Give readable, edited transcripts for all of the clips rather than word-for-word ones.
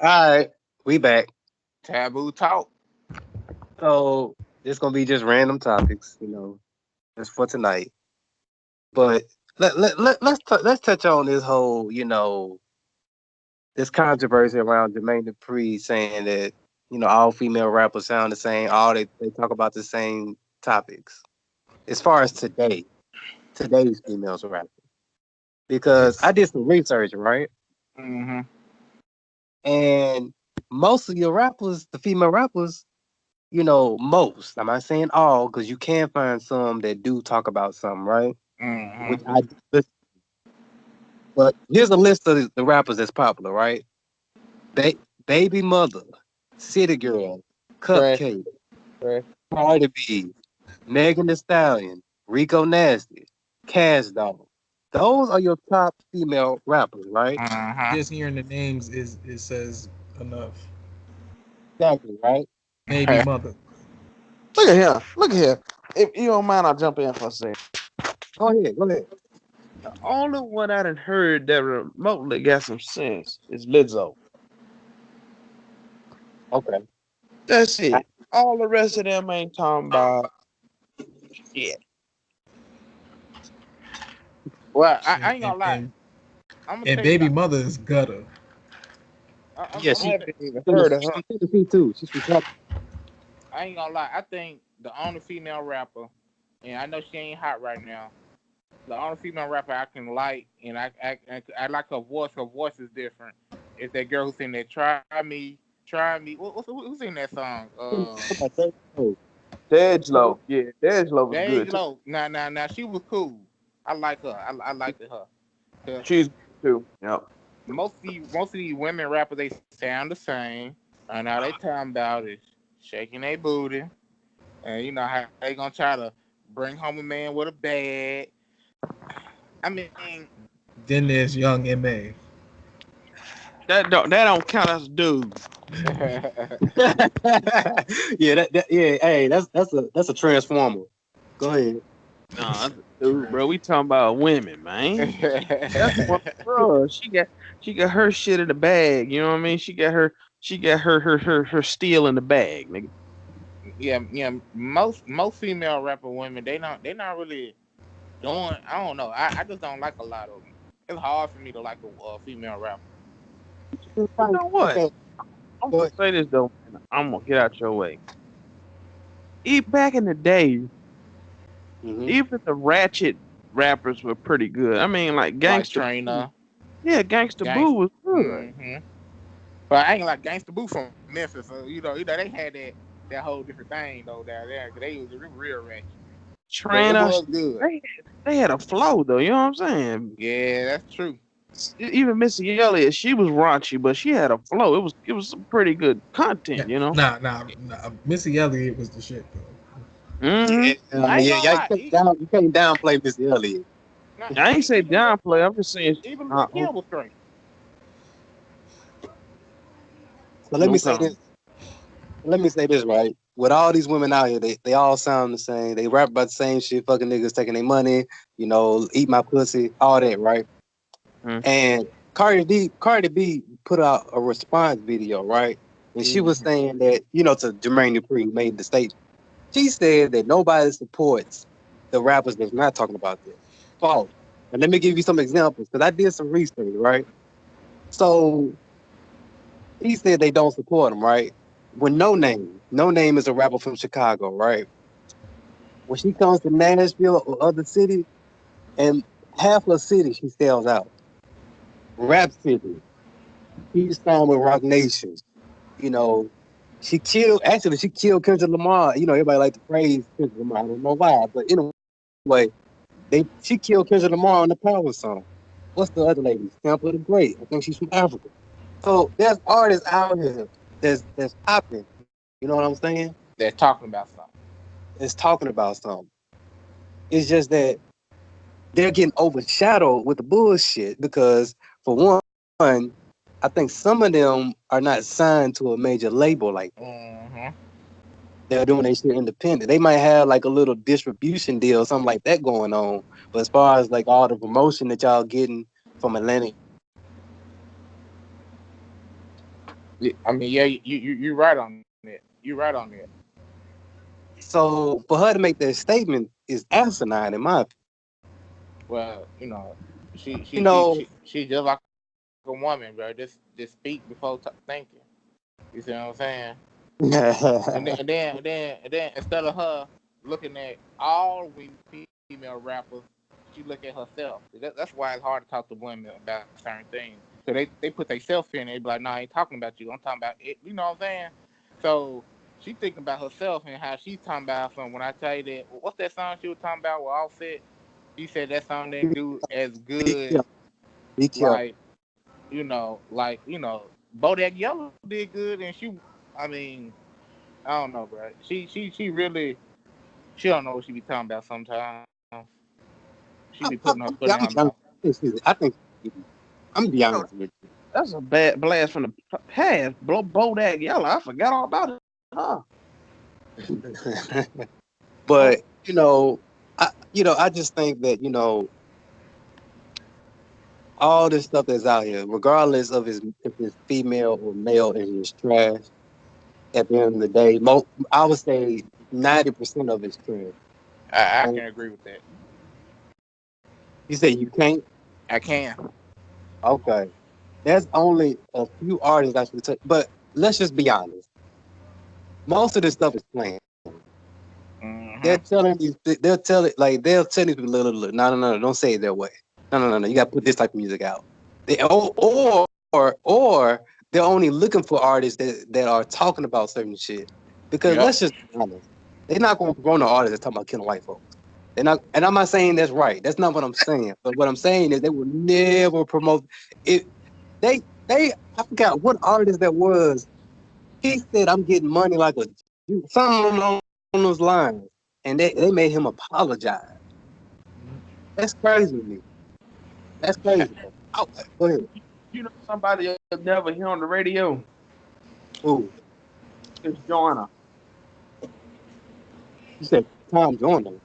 right, we back. Taboo talk. So it's gonna be just random topics, just for tonight. But let's touch on this whole, this controversy around Jermaine Dupri saying that all female rappers sound the same. All they talk about the same topics. As far as today's females rappers, because I It's did some research, right? Mm-hmm. And most of your rappers, the female rappers, most. I'm not saying all, because you can find some that do talk about something, right? Which Mm-hmm. I listen. But here's a list of the rappers that's popular, right? Ba- Baby Mother, City Girl, Fresh, Cupcake, fresh. Cardi B, Megan Thee Stallion, Rico Nasty, Cash Doll. Those are your top female rappers, right? Uh-huh. just hearing the names is it says enough. Exactly, right? Baby mother. Look at him. Look at him. If you don't mind, I'll jump in for a second. Go ahead, go ahead. The only one I done heard that remotely got some sense is Lizzo. Okay. That's I, it. All the rest of them ain't talking about shit. Well, I And, ain't and, gonna lie. and, I'm gonna and tell you baby the. mother is gutter. yeah, I she, haven't even Tennessee, heard of she's her. from Tennessee too. She's from Texas. I ain't gonna lie. I think the only female rapper, and I know she ain't hot right now. The only female rapper I can like, and I like her voice. Her voice is different. Is that girl who sing that Try Me." Who sing that song? Oh, Dejlo. Yeah, Dejlo was good too. Bagle. Now. She was cool. I like her. I liked her. 'Cause She's good too. Yep. most of these women rappers they sound the same, and all they talking about is shaking their booty, and you know how they gonna try to bring home a man with a bag. I mean, Then there's young M.A. That don't count as a dude. yeah, yeah. Hey, that's a transformer. Go ahead. Nah, that's a dude, bro. We talking about women, man. That's one bro. She got her shit in the bag. You know what I mean? She got her steel in the bag, nigga. yeah. Most female rapper women they not really doing. I don't know. I just don't like a lot of them. It's hard for me to like a female rapper. You know what? Okay, I'm go gonna ahead. say this though, man. I'm gonna get out your way. Back in the day, Hmm. even the ratchet rappers were pretty good. I mean, like Like Gangsta Boo. Trina, Yeah, Gangsta Boo Gangsta. was good. hmm But I ain't like Gangsta Boo from Memphis, so they had that whole different thing though down there. 'Cause they were real ratchet, but it Trina, was good. they had a flow though. You know what I'm saying? Yeah, that's true. Even Missy Elliott, she was raunchy, but she had a flow. It was some pretty good Nah, content, you know. nah. Missy Elliott was the shit though. Yeah, Hmm. I I mean, ain't yeah, gonna yeah. lie. You can't downplay Missy Elliott. I ain't say Even downplay. I'm just saying, even Lil Kim was straight. So let me no say comment. this. Let me say this, right? With all these women out here, they all sound the same. They rap about the same shit. Fucking niggas taking their money. Eat my pussy. All that, right? Mm. And Cardi B put out a response video, right? And she was Mhm. saying that, to Jermaine Dupri made the statement. She said that nobody supports the rappers that's not talking about this. False. And let me give you some examples because I did some research, right? So he said they don't support him, right? When No Name is a rapper from Chicago, right? When she comes to Nashville or other cities, and half of the city she sells out. Rap City, he's signed with Rock Nation. You know, she killed Kendrick Lamar. Everybody like to praise Kendrick Lamar. I don't know why, but anyway, she killed Kendrick Lamar on the Power song. What's the other lady? Sample the Great. I think she's from Africa. So there's artists out here that's popping. You know what I'm saying? They're talking about something. It's talking about something. It's just that they're getting overshadowed with the bullshit because for one, I think some of them are not signed to a major label like that. hmm They're doing their shit independent. They might have like a little distribution deal, something like that going on. But as far as like all the promotion that y'all getting from Atlantic Records, none of that. I mean, yeah, you right on that. You right on that. So for her to make that statement is asinine in my opinion. Well, you know, she You she she know, she she just like a woman, bro. Just speak before thinking. You see what I'm saying? And then instead of her looking at all female rappers, she look at herself. That's why it's hard to talk to women about certain things. So they put themselves in it. They be like, "No, I ain't talking about you. I'm talking about it." You know what I'm saying? So she thinking about herself and how she's talking about something. When I tell you that, what's that song she was talking about with Offset? She said that song didn't do as be good, careful. Be careful. like Bodak Yellow did good, and I mean, I don't know, bro. She really, she don't know what she be talking about sometimes. She be putting her foot in I'm her be honest. mouth. I think I'm gonna be No, honest with you. that's a bad blast from the past. Bodak Yellow. I forgot all about it. Huh? But I just think that all this stuff that's out here, regardless of if it's female or male, is trash. At the end of the day, I would say 90% of it's trash. I And can agree with that. you say you can't? I can. Okay. There's only a few artists I should touch, but let's just be honest. Most of this stuff is planned. Hmm. They'll tell these people, look, no, don't say it that way. No, you got to put this type of music out. Or they're only looking for artists that are talking about certain shit. Because Yep. let's just be honest, they're not going to promote no artists that talking about killing white folks. They're not, and I'm not saying that's right. That's not what I'm saying. But what I'm saying is they will never promote it. I forgot what artist that was. He said, "I'm getting money like a Jew," something along those lines, and they made him apologize. That's crazy to me. That's crazy, bro. Oh, go ahead. You know somebody you'll never hear on the radio Ooh, is Joyner. you said Tom Joyner.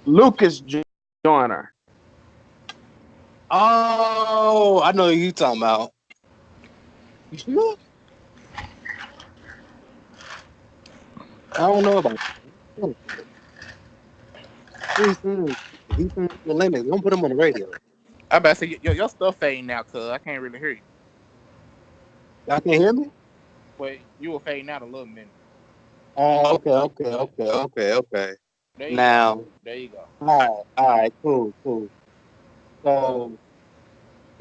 Lucas Joyner. Oh, I know who you talking about. You sure? I don't know about that. He's saying the limit. Don't put him on the radio. I about to say your stuff fading now, cuz I can't really hear you. Y'all can hear me? But you were fading out a little minute. Oh, okay. There you go. Now, There you go. all right, cool. So,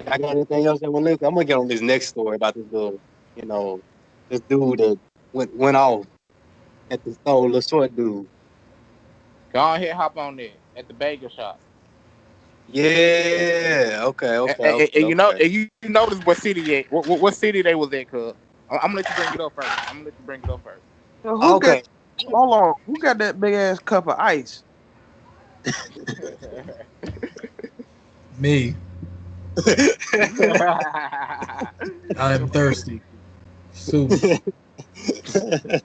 I got anything else that want to I'm gonna get on this next story about this little, you know, this dude that went off at the store, little short dude. Go ahead, hop on there at the bagel shop. Yeah. And Okay. you notice what city what city they was at, cuz. I'm gonna let you bring it up first. I'm gonna let you bring it up first. Now, who got? Okay. Hold on. Who got that big ass cup of ice? Me. I am thirsty. Soon.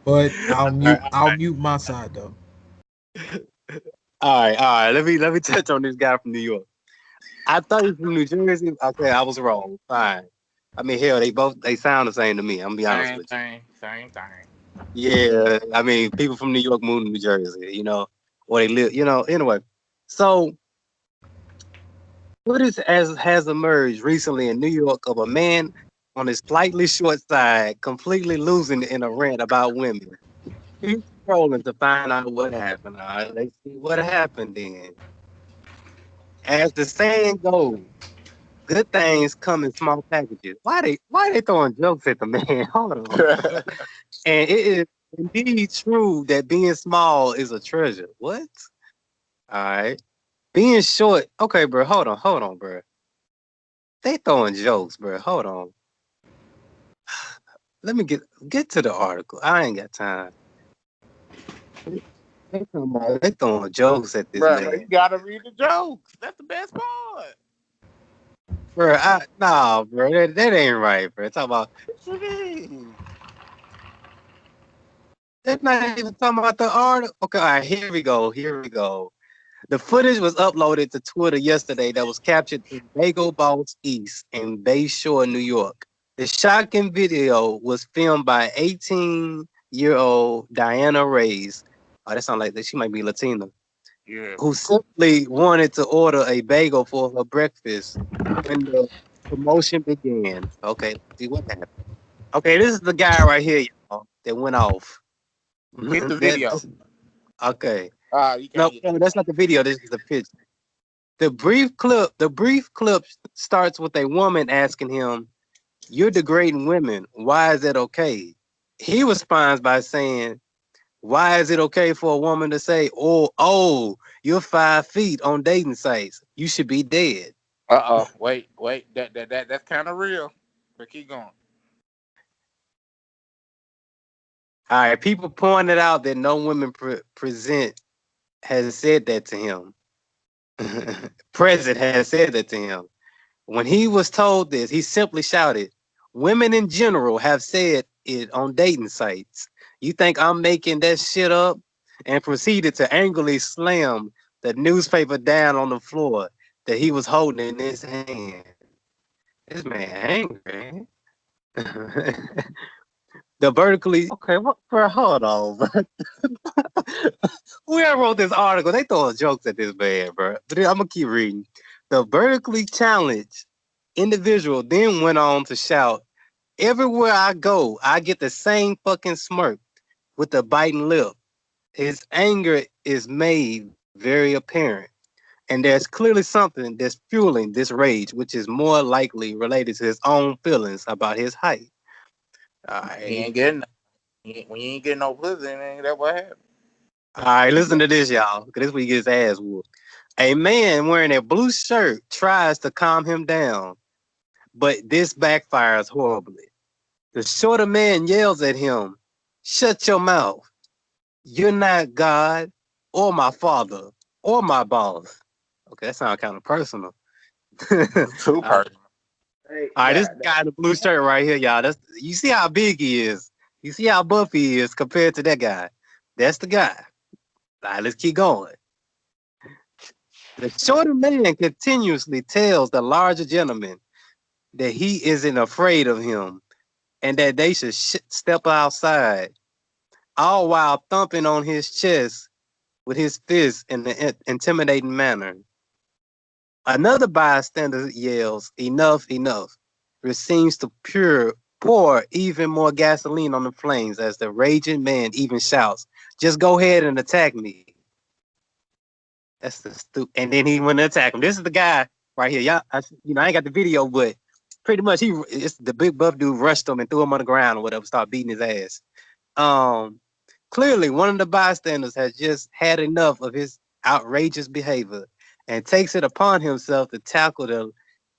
But I'll All right. mute my side though. All right. Let me touch on this guy from New York. I thought he was from New Jersey. Okay, I was wrong. Fine. I mean, hell, they sound the same to me. I'm gonna be honest with you. Same thing. Yeah, I mean, people from New York move to New Jersey, or they live, Anyway, so what has emerged recently in New York of a man on his slightly short side completely losing in a rant about women. He's scrolling to find out what happened. All right, let's see what happened then. As the saying goes, good things come in small packages. Why they throwing jokes at the man? Hold on. And it is indeed true that being small is a treasure. What? All right. Being short. Okay, bro. Hold on, bro. They throwing jokes, bro. Hold on. Let me get to the article. I ain't got time. They throwing jokes at this Bro, man, you gotta read the jokes. That's the best part. bro. Nah, bro. That ain't right, bro. Talk about. What you mean? That's not even talking about the article. Okay, all right. Here we go. The footage was uploaded to Twitter yesterday that was captured in Bagel Boss East in Bayshore, New York. The shocking video was filmed by 18-year-old Diana Reyes. Oh, that sounds like that she might be Latina. Yeah. Who simply wanted to order a bagel for her breakfast when the promotion began. Okay, let's see what happened. Okay, this is the guy right here, y'all, that went off. Hit the video. Okay. You No, can't get no, that's not the video. This is the picture. The brief clip starts with a woman asking him, "You're degrading women. Why is that okay?" He responds by saying, "Why is it okay for a woman to say, oh, you're 5 feet on dating sites? You should be dead." Wait. That's kind of real. But keep going. All right, people pointed out that no women present has said that to him. Present has said that to him. When he was told this, he simply shouted, "Women in general have said it on dating sites. You think I'm making that shit up?" And proceeded to angrily slam the newspaper down on the floor that he was holding in his hand. This man angry. The vertically okay, what bro, hold on, bro. Whoever wrote this article, they throwing jokes at this man, bro. But I'm gonna keep reading. The vertically challenged individual then went on to shout, "Everywhere I go, I get the same fucking smirk with the biting lip." His anger is made very apparent, and there's clearly something that's fueling this rage, which is more likely related to his own feelings about his height. All He right. ain't getting. When you ain't getting no pussy, ain't that what happened? All right, listen to this, y'all, because this week his ass whooped. A man wearing a blue shirt tries to calm him down, but this backfires horribly. The shorter man yells at him, "Shut your mouth. You're not God or my father or my boss." Okay, that sounds kind of personal. Too All personal. Hey, right, this God, guy in the blue shirt right here, y'all. You see how big he is. You see how buff he is compared to that guy. That's the guy. All right, let's keep going. The shorter man continuously tells the larger gentleman that he isn't afraid of him and that they should step outside, all while thumping on his chest with his fist in an intimidating manner. Another bystander yells, "Enough, enough," which seems to pour even more gasoline on the flames as the raging man even shouts, "Just go ahead and attack me." That's the stupid. And then he went to attack him. This is the guy right here. Y'all, I ain't got the video, but pretty much it's the big buff dude rushed him and threw him on the ground or whatever, started beating his ass. Um, Clearly, one of the bystanders has just had enough of his outrageous behavior and takes it upon himself to tackle the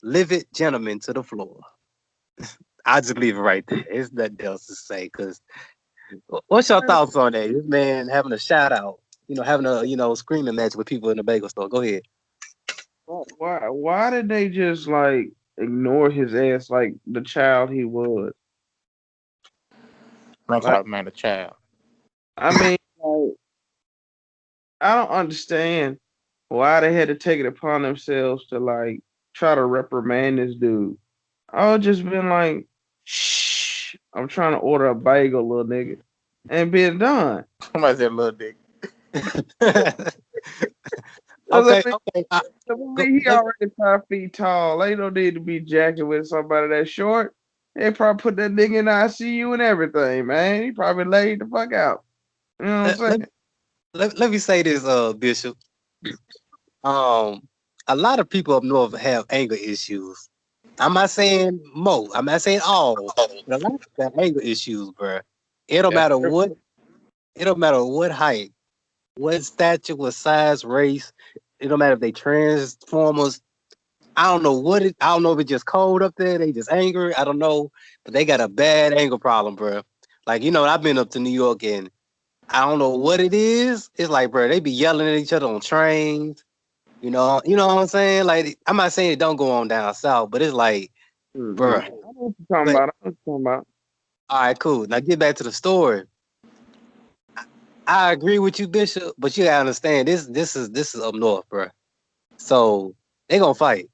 livid gentleman to the floor. I'll just leave it right there. It's nothing else to say. Because what's your thoughts on that? This man having a shout out, having a screaming match with people in the bagel store. Go ahead. why did they just like ignore his ass like the child he was? Man Like, called man a child. I mean, like, I don't understand why they had to take it upon themselves to like try to reprimand this dude. I would just been like, shh, I'm trying to order a bagel, little nigga, and been done. Somebody said little dick. Okay, 'Cause I okay. mean, he already 5 feet tall. They don't need to be jacking with somebody that short. They probably put that nigga in ICU and everything, man. He probably laid the fuck out. You know what I'm let, saying? let, let me say this, Bishop. Um, a lot of people up north have anger issues. I'm not saying most. I'm not saying all. But a lot of people have anger issues, bro. It don't That's matter true. what. It don't matter what height, what stature, what size, race. It don't matter if they transformers. I don't know what it. I don't know if it's just cold up there. They just angry. I don't know, but they got a bad anger problem, bro. Like I've been up to New York and I don't know what it is. It's like, bro, they be yelling at each other on trains. You know what I'm saying? Like, I'm not saying it don't go on down south, but it's like, Mm-hmm. bro. I know what you're talking But about. I know what you're talking about. all right, cool. Now get back to the story. I agree with you, Bishop, but you gotta understand this is up north, bro. So they gonna fight.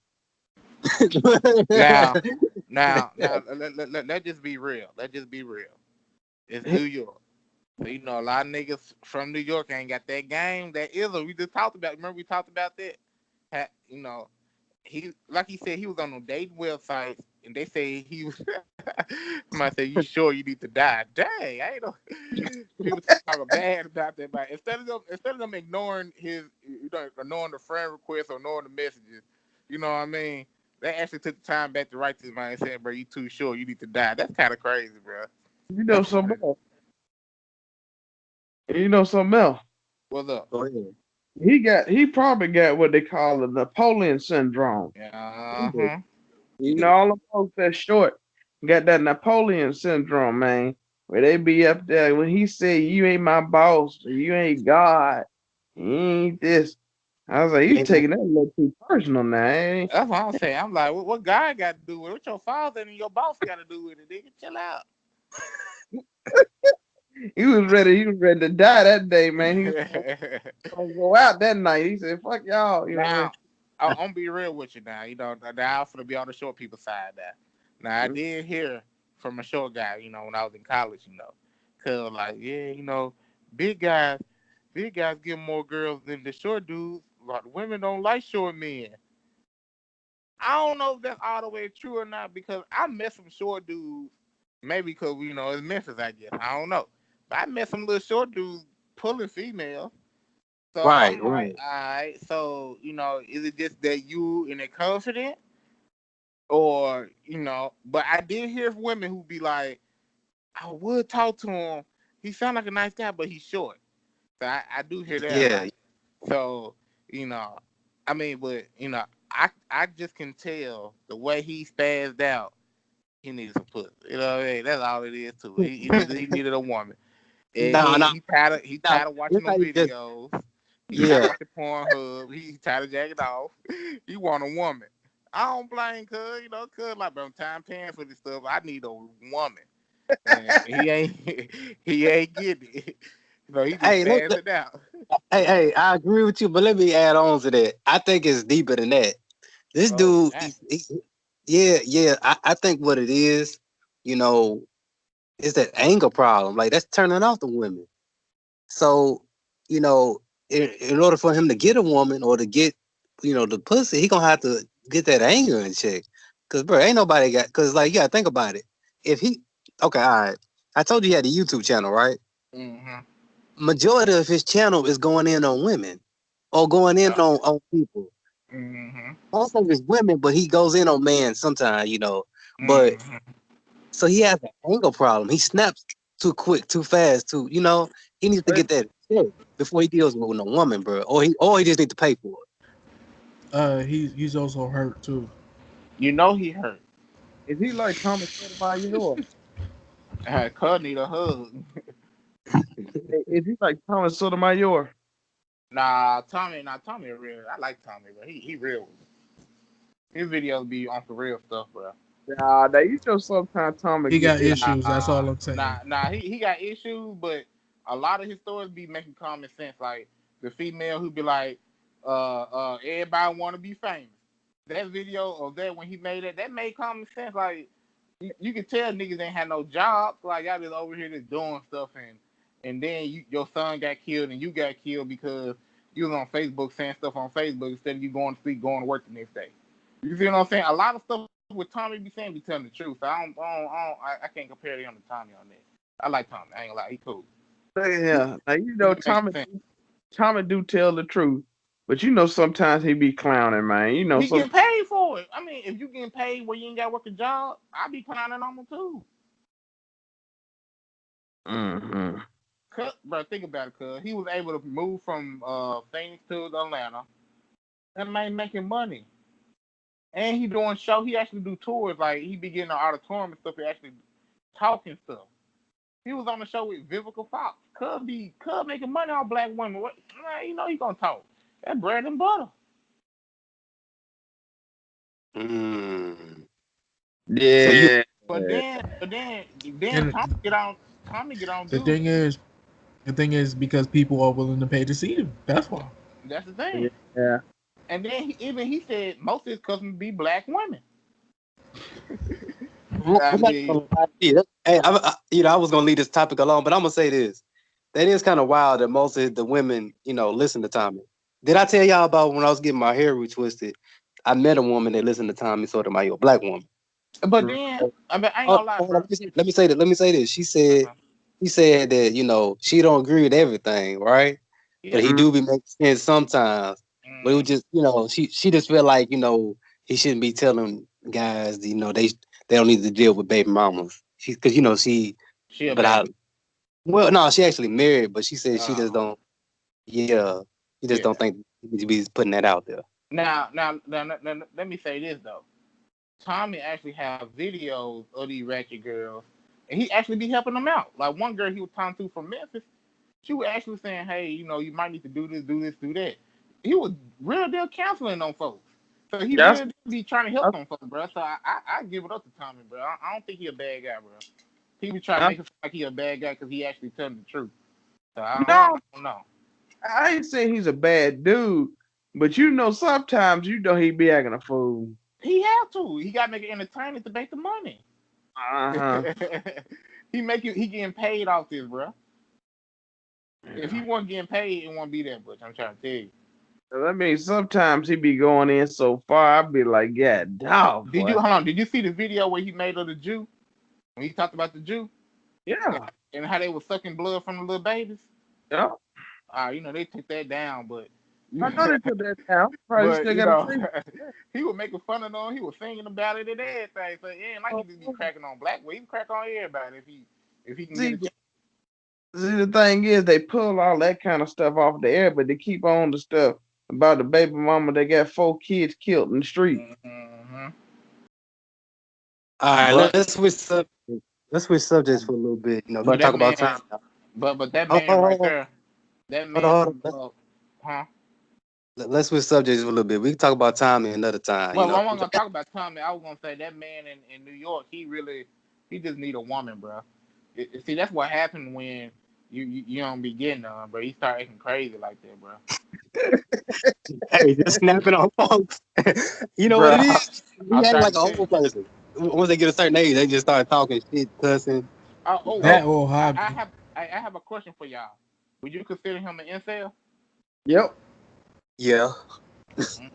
Now, Now, let's just be real. Let's just be real. It's New York. So, you know, a lot of niggas from New York ain't got that game. That is, we just talked about. Remember we talked about that? You know, like he said, he was on the dating websites, and they say he was. Somebody say, "You sure you need to die?" Dang, I ain't know. People talking bad about that, but instead of them ignoring ignoring the friend request or ignoring the messages, you know what I mean? They actually took the time back to write to his man and said, "Bro, you too sure you need to die." That's kind of crazy, bro. You know something else. You know something else. What's up? Go ahead. He probably got what they call the Napoleon syndrome. Uh-huh. You know, all the folks that short got that Napoleon syndrome, man. Where they be up there when he say you ain't my boss, or you ain't God, you ain't this. I was like, you Ain't taking that a little too personal now, ain't That's what I'm saying. I'm like, what God got to do with it? What your father and your boss got to do with it, nigga? Chill out. he was ready to die that day, man. He was gonna go out that night. He said, fuck y'all, you know what I mean? Now, I'm gonna be real with you now. You know, now I'm gonna be on the short people side now. Now I did hear from a short guy, you know, when I was in college, you know, cause like, yeah, you know, big guys get more girls than the short dudes. Like women don't like short men. I don't know if that's all the way true or not because I met some short dudes. Maybe because you know it's Memphis, I guess. I don't know, but I met some little short dudes pulling females. So right, I'm like, right. all right. So you know, is it just that you in a confident, or you know? But I did hear from women who be like, I would talk to him. He sound like a nice guy, but he's short. So I do hear that a Yeah. lot. So you know, I mean, but you know, I just can tell the way he spazzed out. He needed some pussy. You know what I mean? That's all it is too. He needed a woman. And No, no, he tired of this watching how them you just videos. He tired of yeah. watching Pornhub. He tired of jacking off. He want a woman. I don't blame cuz, you know, cuz like bro, I'm time paying for this stuff. I need a woman. And he ain't he ain't getting it. So he just Hey, passed it out. hey, I agree with you, but let me add on to that. I think it's deeper than that. This Oh, dude, dang. yeah. I think what it is, you know, is that anger problem. Like that's turning off the women. So, you know, in order for him to get a woman or to get, you know, the pussy, he gonna have to get that anger in check. Cause bro, ain't nobody got. Cause like, you gotta think about it. If he, okay, all right. I told you he had a YouTube channel, right? Mm-hmm. Majority of his channel is going in on women or going in Yeah. on people. Mm-hmm. Most of it's women, but he goes in on men sometimes, you know. But Mm-hmm. so he has an anger problem. He snaps too quick, too fast, too, you know. He needs to Wait, get that check before he deals with no woman, bro. Or he just need to pay for it. He's also hurt too. You know he hurt. is he like Thomas Sotomayor? Cuz need a hug. Is he like Thomas Sotomayor? Tommy real. I like Tommy, but he real. His videos be on for real stuff, bro. Nah, now you know sometimes Thomas He get got ignorant. issues. That's all I'm saying. He got issues, but a lot of his stories be making common sense. Like the female who be like, everybody want to be famous. That video of that when he made it, that made common sense. Like you can tell niggas ain't had no jobs. Like y'all just over here just doing stuff, and then your son got killed and you got killed because you was on Facebook saying stuff on Facebook instead of you going to sleep, going to work the next day. You see what I'm saying? A lot of stuff with Tommy be saying be telling the truth. So I can't compare him to Tommy on that. I like Tommy. I ain't gonna lie, he cool. Yeah, now you He know be making sense. Tommy do tell the truth, but you know sometimes he be clowning, man. You know He some. getting paid for it. I mean, if you getting paid where you ain't got to work a job, I be clowning on him too. Mm-hmm. Bro, think about it, cuz he was able to move from Phoenix to Atlanta. That man making money. And he doing show. He actually do tours. Like he be getting an auditorium and stuff. He actually talking stuff. He was on the show with Vivica Fox. Cub making money on black women. What man, you know he gonna talk. That's bread and butter. Mm. So you Yeah. But then And Tommy get on the dude. thing is, because people are willing to pay to see him. That's why. That's the thing. Yeah. And then he said most of his customers be black women. I I'm not mean, gonna lie to you. Hey, I was gonna leave this topic alone, but I'm gonna say this. That is kind of wild that most of the women, listen to Tommy. Did I tell y'all about when I was getting my hair retwisted? I met a woman that listened to Tommy, sort of a black woman. but then I ain't Oh, gonna lie, bro. let me say that. Let me say this. Uh-huh. She said that she don't agree with everything, right? But Yeah. he do be making sense sometimes. But it was Mm. just, she just felt like, he shouldn't be telling guys, they don't need to deal with baby mamas. Because She a but I, baby. well, no, she actually married, but she said she just Uh, don't, yeah, she just yeah. don't think you need to be putting that out there. Now, let me say this though. Tommy actually have videos of these ratchet girls, and he actually be helping them out. Like one girl he was talking to from Memphis, she was actually saying, "Hey, you might need to do this, do this, do that." He was real deal counseling on folks, so he That's, really be trying to help that's, them folks, bro. So I give it up to Tommy, bro. I don't think he a bad guy, bro. He be trying to that's make it sound like he a bad guy because he actually telling the truth. So I no, don't know. I ain't saying he's a bad dude, but sometimes he be acting a fool. He have to. He got to make it entertaining to make the money. Uh-huh. He getting paid off this, bro. If he Yeah. wasn't getting paid, it won't be that much. I'm trying to tell you. I mean, sometimes he be going in so far, I'd be like, yeah, dog, Did you boy. hold on? Did you see the video where he made of the Jew? When he talked about the Jew Yeah, and how they were sucking blood from the little babies. yeah. They took that down, but I know they took that down. Probably but still got to say, he was making fun of them. He was singing about it and everything. So it ain't like he just be cracking on black. Well, he can crack on everybody if he can get see, a chance. see, the thing is, they pull all that kind of stuff off the air, but they keep on the stuff about the baby mama that got 4 kids killed in the street. Mm-hmm. All right, But let's switch subjects for a little bit. We but can that talk about man, time now. but that Hold, man right hold, there, that hold man on, hold from on. huh? Let's switch subjects for a little bit. We can talk about time another time. Well, I wasn't gonna talk about Tommy. I was gonna say that man in New York, he just need a woman, bro. See, that's what happened when you don't be getting on, bro. You start acting crazy like that, bro. Hey, just snapping on folks. You know what it Bruh. is? We I'm act trying like to an tell you. old person. Once they get a certain age, they just start talking shit, cussing. Oh, That old hobby. I have a question for y'all. Would you consider him an incel? Yep. Yeah. Mm,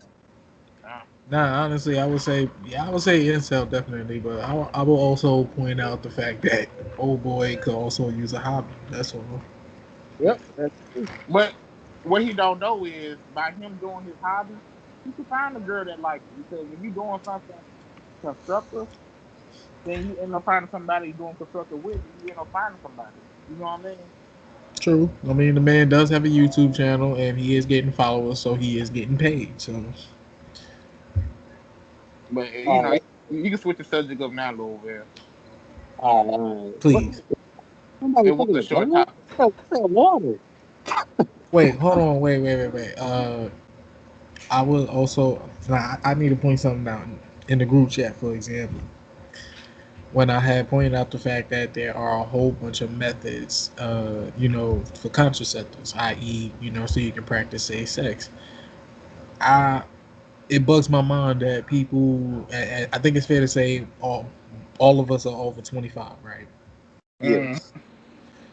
nah. Nah, honestly, I would say, yeah, I would say incel definitely, but I will also point out the fact that old boy could also use a hobby. That's all. Yep. That's true. But what he don't know is by him doing his hobby, he can find a girl that likes it. Because when you doing something constructive, then you end up finding somebody doing constructive with, and you end up finding somebody. You know what I mean? True. I mean, the man does have a YouTube channel, and he is getting followers, so he is getting paid. So, But All right. you can switch the subject up now a little bit. All right. please. Somebody It was a fucking short gun? topic. What's that water? Wait, hold on. Wait. I will also. Nah, I need to point something out in the group chat, for example. When I had pointed out the fact that there are a whole bunch of methods, for contraceptives, i.e., so you can practice safe sex. I It bugs my mind that people. I think it's fair to say all of us are over 25, right? Mm. Yes.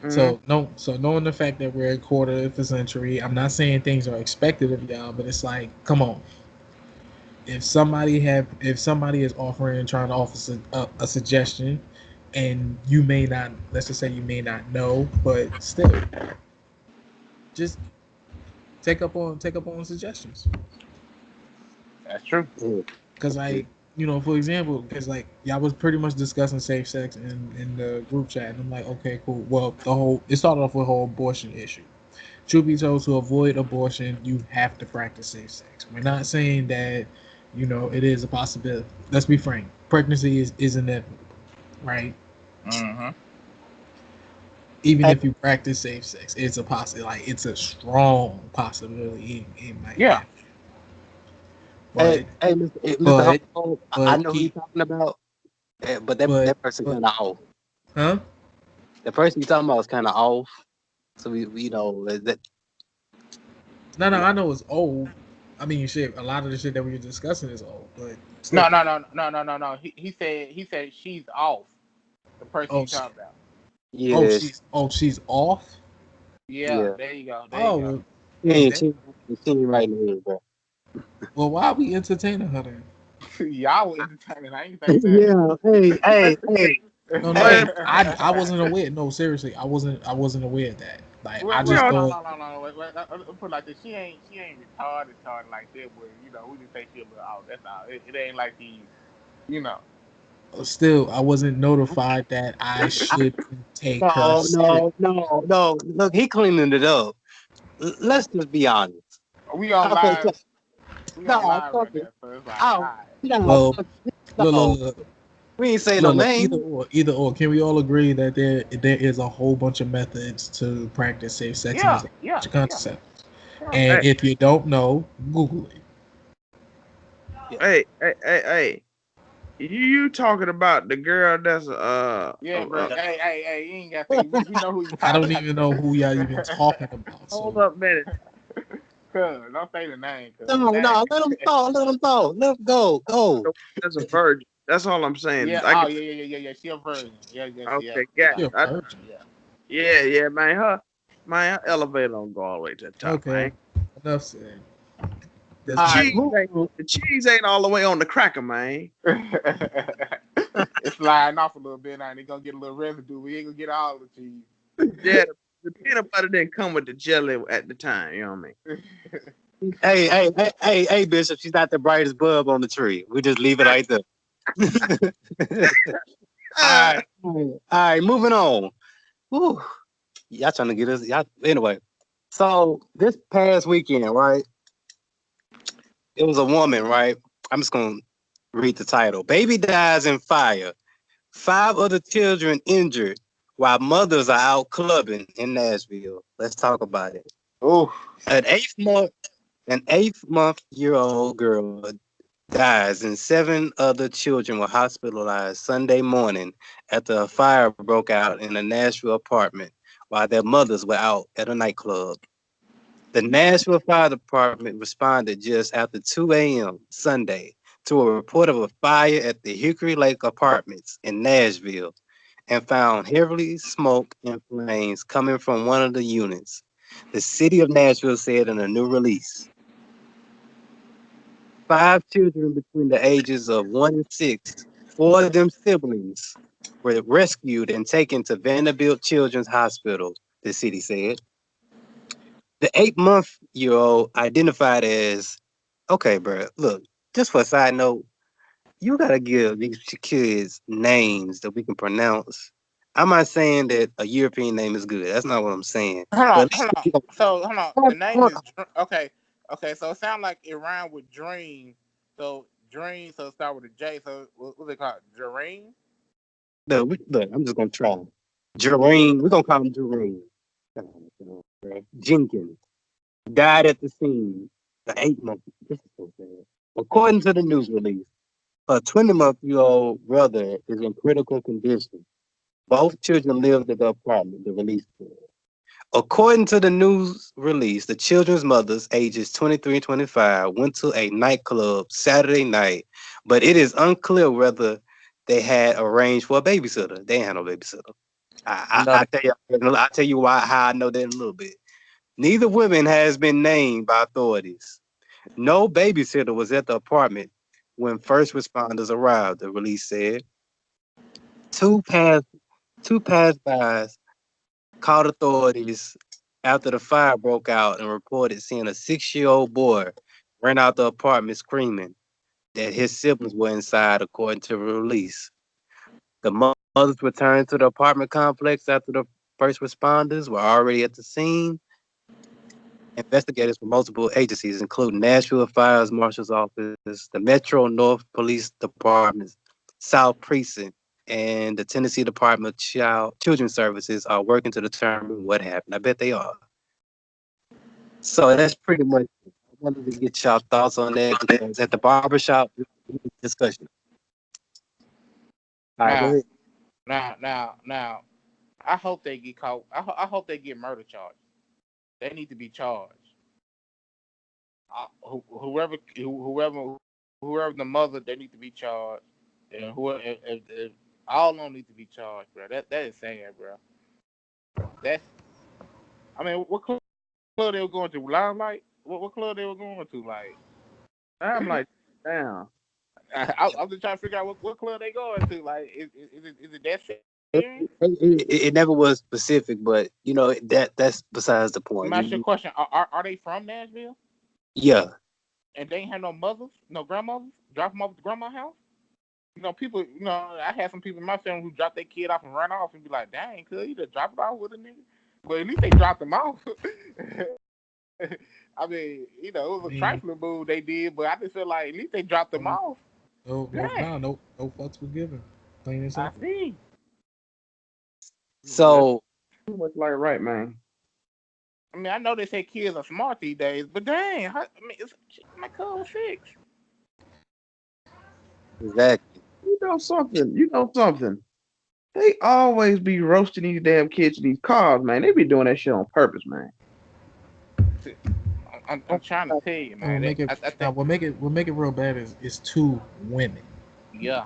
Mm-hmm. So knowing the fact that we're a quarter of a century, I'm not saying things are expected of y'all, but it's like, come on. If somebody is offering and trying to offer a suggestion, and you may not, let's just say you may not know, but still, just take up on suggestions. That's true. Yeah. Because like, for example, because like y'all was pretty much discussing safe sex in the group chat, and I'm like, okay, cool. Well, it started off with a whole abortion issue. Truth be told, to avoid abortion, you have to practice safe sex. We're not saying that, it is a possibility. Let's be frank. Pregnancy is inevitable, right? Mm-hmm. Even Hey, if you practice safe sex, it's a possibility. Like, it's a strong possibility it might Yeah. happen. But Mr. but Hopeful, I but know who you're keep talking about, but that but that person but kind of off. huh? The person you're talking about is kind of off. So we that. No, I know it's old. I mean, shit. A lot of the shit that we were discussing is old, but No, still. no, no, no, no, no, no. He said she's off. The person Oh, you talking about. Yes. she's off. Yeah, Yeah. there you go. There you Oh, go. well, Yeah, damn. she ain't right in the head, bro. Well, why are we entertaining her then? Y'all were entertaining. I ain't say Yeah. Hey, hey, hey, No, hey. no, I wasn't aware. No, seriously, I wasn't aware of that. Like, I Well, just no, thought. no, no, no. Wait, put it like this. She ain't retarded like that. But we just think she a little out. That's all. It ain't like you know. Still, I wasn't notified that I should take her No, serious. no, no, no. Look, he cleaning it up. Let's just be honest. We on Okay, so, live. We on no, live fuck right it. now, so it's like, all Oh, right. no, Well, fuck it. look, No. look, look, We ain't say no look, look, name. either or. Can we all agree that there is a whole bunch of methods to practice safe sex and Yeah, there's a yeah, bunch of yeah. contraceptives? Yeah. And Hey, if you don't know, Google it. Yeah. hey. You talking about the girl that's Yeah, bro. Hey, you ain't got to say. We know who you I talking don't even know who y'all even talking about. hold So up a minute. Cuz, don't say the name, cuz. No, That, no, let him talk. Let him talk. Let him go. Go. That's a virgin. That's all I'm saying. yeah, I oh, can yeah. She a virgin. Yeah, okay, yeah, got you're it. a virgin. yeah. Yeah, man. Her elevator don't go all the way to the top, Okay, man. enough said. The That's All right. between. cheese Move. ain't the cheese ain't all the way on the cracker, man. It's sliding off a little bit now. They gonna get a little residue. We ain't gonna get all the cheese. Yeah, the peanut butter didn't come with the jelly at the time. You know what I mean? Hey, Bishop. She's not the brightest bulb on the tree. We just leave it right there. Uh, All right. Moving on. Whew. Y'all trying to get us. Y'all anyway. So this past weekend, right? It was a woman, right? I'm just gonna read the title. Baby dies in fire. 5 other children injured while mothers are out clubbing in Nashville. Let's talk about it. Oh, An eighth month-year-old girl dies, and 7 other children were hospitalized Sunday morning after a fire broke out in a Nashville apartment while their mothers were out at a nightclub. The Nashville Fire Department responded just after 2 a.m. Sunday to a report of a fire at the Hickory Lake Apartments in Nashville and found heavily smoke and flames coming from one of the units. The city of Nashville said in a new release. 5 children between the ages of 1 and 6, 4 of them siblings, were rescued and taken to Vanderbilt Children's Hospital, the city said. The 8-month-year-old identified as, okay, bro, look, just for a side note, you gotta give these kids names that we can pronounce. I'm not saying that a European name is good. That's not what I'm saying. hold on, But hold on. So hold on. The name is okay. Okay, so it sounds like it rhymed with dream. So dream. So it start with a J. So what they call it? Dream. look, I'm just gonna try. Jereen, we're gonna call him Jereen. Jenkins died at the scene. The 8 month. This is so sad. According to the news release, a 20-month-old brother is in critical condition. Both children lived at the apartment, the release said. According to the news release, the children's mothers, ages 23 and 25, went to a nightclub Saturday night, but it is unclear whether they had arranged for a babysitter. They ain't had no babysitter. No. I'll tell you why how I know that in a little bit. Neither woman has been named by authorities. No babysitter was at the apartment when first responders arrived, the release said. Two pass two passbys called authorities after the fire broke out and reported seeing a 6-year-old boy run out the apartment screaming that his siblings were inside, according to the release. The mothers returned to the apartment complex after the first responders were already at the scene. Investigators from multiple agencies, including Nashville Fire Marshal's Office, the Metro North Police Department, South Precinct, and the Tennessee Department of Children's Services, are working to determine what happened. I bet they are. So that's pretty much it. I wanted to get y'all thoughts on that because at the barbershop discussion. All right, go Now, ahead. now. I hope they get caught. I hope they get murder charges. They need to be charged. whoever the mother, they need to be charged, and whoever if all of them need to be charged, bro. That is sad, bro. That's I mean, what club they were going to? Limelight? What club they were going to? Like, I'm like, damn. I'm just trying to figure out what club they going to. Like, is it that serious? It never was specific, but that's besides the Let point. me ask you a question. Are they from Nashville? Yeah, And they ain't have no mothers, no grandmothers? Drop them off at the grandma's house? People, I had some people in my family who dropped their kid off and run off and be like, dang, could you just drop it off with a nigga? But at least they dropped them off. I mean, it was a trifling move they did, but I just feel like at least they dropped them off. No fucks were given. Plain and I simple. see. so Too much like right, man. I mean, I know they say kids are smart these days, but dang, my cousin was 6. exactly. You know something. They always be roasting these damn kids in these cars, man. They be doing that shit on purpose, man. I'm trying to tell you, man. What make it real bad is it's 2 women. Yeah.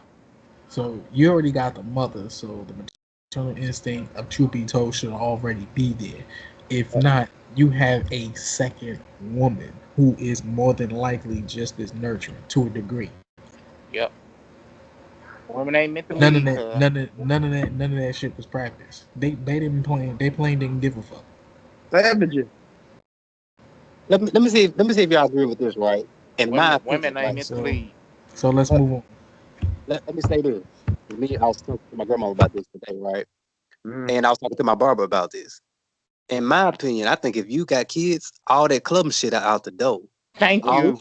So you already got the mother, so the maternal instinct of truth be told should already be there. If not, you have a second woman who is more than likely just as nurturing to a degree. Yep. Women ain't meant to None of lead. that shit was practice. They didn't play. They plain didn't give a fuck. Savages. Let me see if y'all agree with this, right? In my opinion, Women ain't meant to lead. So let's move on. let me say this. I was talking to my grandma about this today, right? Mm. And I was talking to my barber about this. In my opinion, I think if you got kids, all that clubbing shit out the door. Thank you.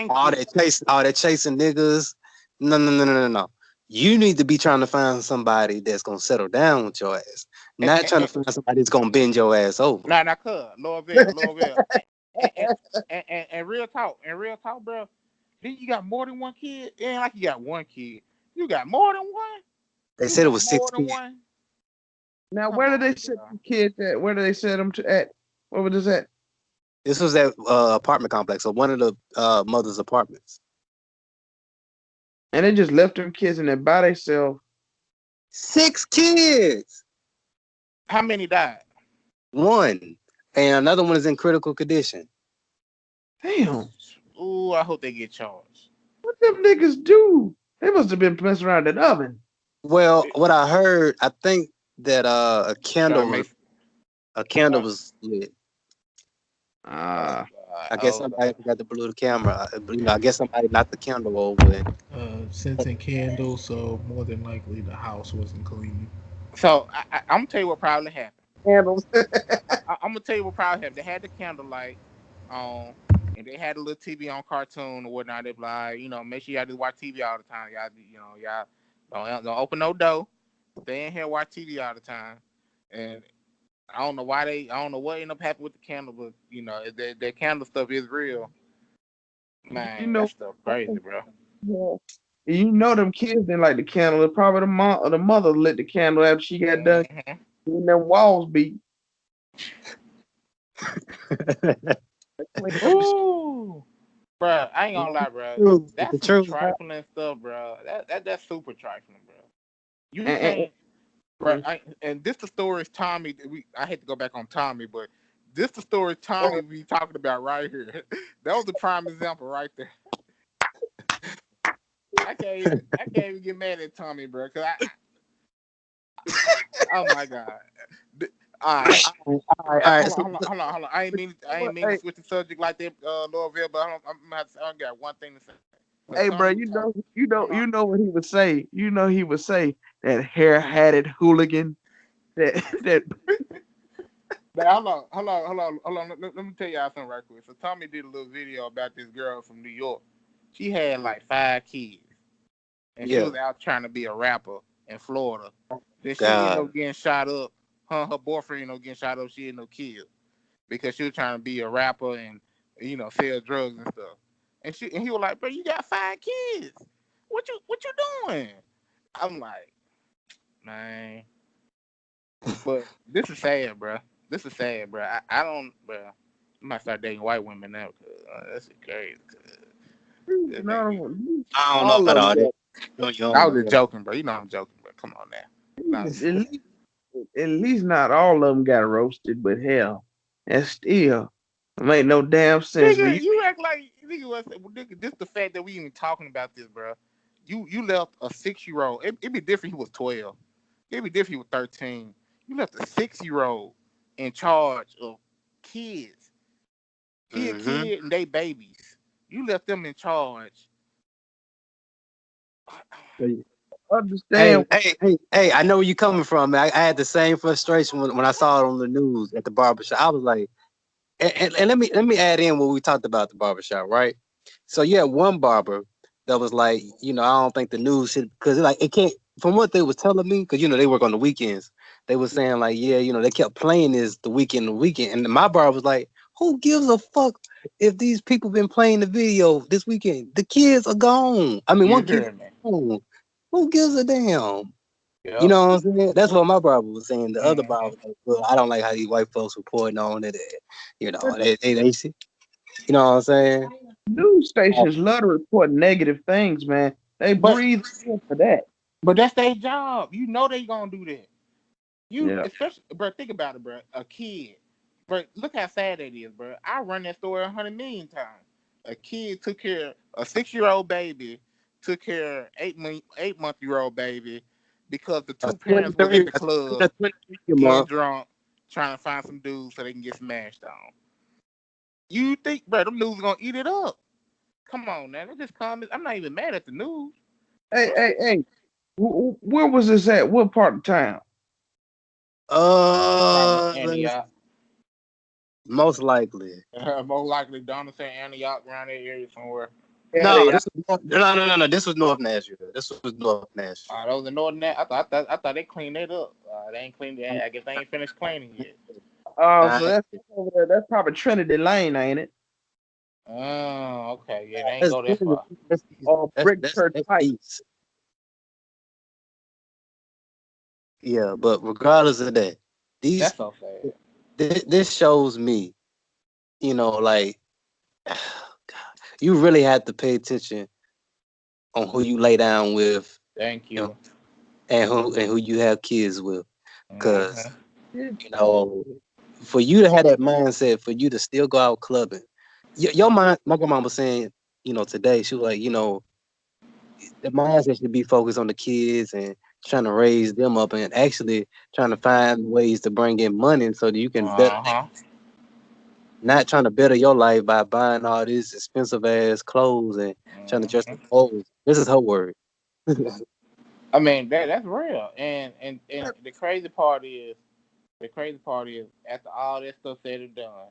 All that chasing niggas. No. You need to be trying to find somebody that's gonna settle down with your ass, not trying to find somebody that's gonna bend your ass over. Nah, Louisville. And real talk, bro. Then you got more than one kid. It ain't like you got one kid. You got more than one. They said it was 6 more than kids. one. Now, where did they set the kids at? Where did they set them at? Where was this at? This was that apartment complex, so one of the mother's apartments. And they just left them kids in there by themselves. 6 kids. How many died? 1, and another one is in critical condition. Damn. Ooh, I hope they get charged. What them niggas do? They must have been messing around in the oven. Well, what I heard, I think that a candle was lit. I guess somebody forgot to blow the camera. I guess somebody knocked the candle over. Scenting candles, so more than likely the house wasn't clean. So I'm gonna tell you what probably happened. Candles. I'm gonna tell you what probably happened. They had the candlelight on, and they had a little TV on, cartoon or whatnot. They be like, make sure y'all just watch TV all the time. Y'all don't open no door. Stay in here, watch TV all the time. And I don't know what ended up happening with the candle, but that candle stuff is real. Man, that stuff crazy, bro. Yeah. Them kids didn't like the candle. Probably the mother lit the candle after she got done. And them walls beat. Ooh, bro, I ain't gonna lie, bro. That's some trifling stuff, bro. That's super trifling, bro. You can't, bro. And this the story is Tommy. I hate to go back on Tommy, but this the story Tommy be talking about right here. That was the prime example right there. I can't even get mad at Tommy, bro. Cause oh my god. All right. Hold on. I ain't mean to switch the subject like that, Louisville, but I got one thing to say. Hey, bro, you know what he would say. He would say that hair-hatted hooligan. That. Hold on. Let me tell y'all something right quick. So Tommy did a little video about this girl from New York. She had like 5 kids, and she was out trying to be a rapper in Florida. Then she ended up getting shot up. Her boyfriend ended up getting shot up. She ended up killed because she was trying to be a rapper and sell drugs and stuff. And he was like, bro, you got 5 kids. What you doing? I'm like, man. But this is sad, bro. I don't, bro. I might start dating white women now. That's crazy. You know, I don't know all about of all them that. You I don't was know just that. joking, bro. You know I'm joking, bro. Come on now. got, at least not all of them got roasted, but hell, and still, it make no damn sense. But Nigga, you act like nigga, just the fact that we even talking about this, bro. You left a 6-year-old. It'd be different. He was 12. It'd be different. He was 13. You left a 6-year-old in charge of kids. He a Mm-hmm. kid and they babies. You left them in charge. understand, Hey! I know where you coming from, man. I had the same frustration when I saw it on the news at the barbershop. I was like, and let me add in what we talked about at the barbershop, right? So you had one barber that was like, I don't think the news should, because it can't. From what they was telling me, because they work on the weekends, they was saying like, yeah, they kept playing this the weekend, and my barber was like, who gives a fuck if these people been playing the video this weekend? The kids are gone. I mean, You one kid is hear me? gone. Who gives a damn? You Yep. know what I'm saying? That's what my barber was saying. The other barber Mm-hmm. was like, well, I don't like how these white folks reporting on it. but They see. You know what I'm saying? news stations love to report negative things, man. They But breathe for that. that's their job. You know they gonna do that. You Yeah. especially, bro. Think about it, bro. A kid, bro. Look how sad that is, bro. I run that story 100 million times. A kid took care a 6-year-old baby, took care of 8-month-year-old baby, because the two parents was at the club 23 getting month. drunk, trying to find some dudes so they can get smashed on. You think, bro, them dudes gonna eat it up? Come on, now. They just comment. I'm not even mad at the news. Hey. Where was this at? What part of town? Probably Uh, Antioch. most likely. More likely, Donna say Antioch around that area somewhere. No, Yeah. this was no. This was North Nashville. This was North Nashville. Those in Northern that. I thought they cleaned it up. They ain't cleaned it. I guess they ain't finished cleaning yet. Oh, Uh, so that's over there. That's probably Trinity Lane, ain't it? Oh, okay. Yeah, they ain't that's go that far. that's Or that's Brick that's, Church that's Pike. east. Yeah, but regardless of that, these That's so sad. this shows me, like you really have to pay attention on who you lay down with, Thank you know, you. and who you have kids with, because Mm-hmm. you know, for you to have that mindset, for you to still go out clubbing, your mind. My grandma was saying, today she was like, the mindset should be focused on the kids and trying to raise them up, and actually trying to find ways to bring in money so that you can better, Uh-huh. not trying to better your life by buying all these expensive ass clothes and trying to dress Mm-hmm. the clothes. This is her word. I mean that's real. And the crazy part is after all that stuff said and done,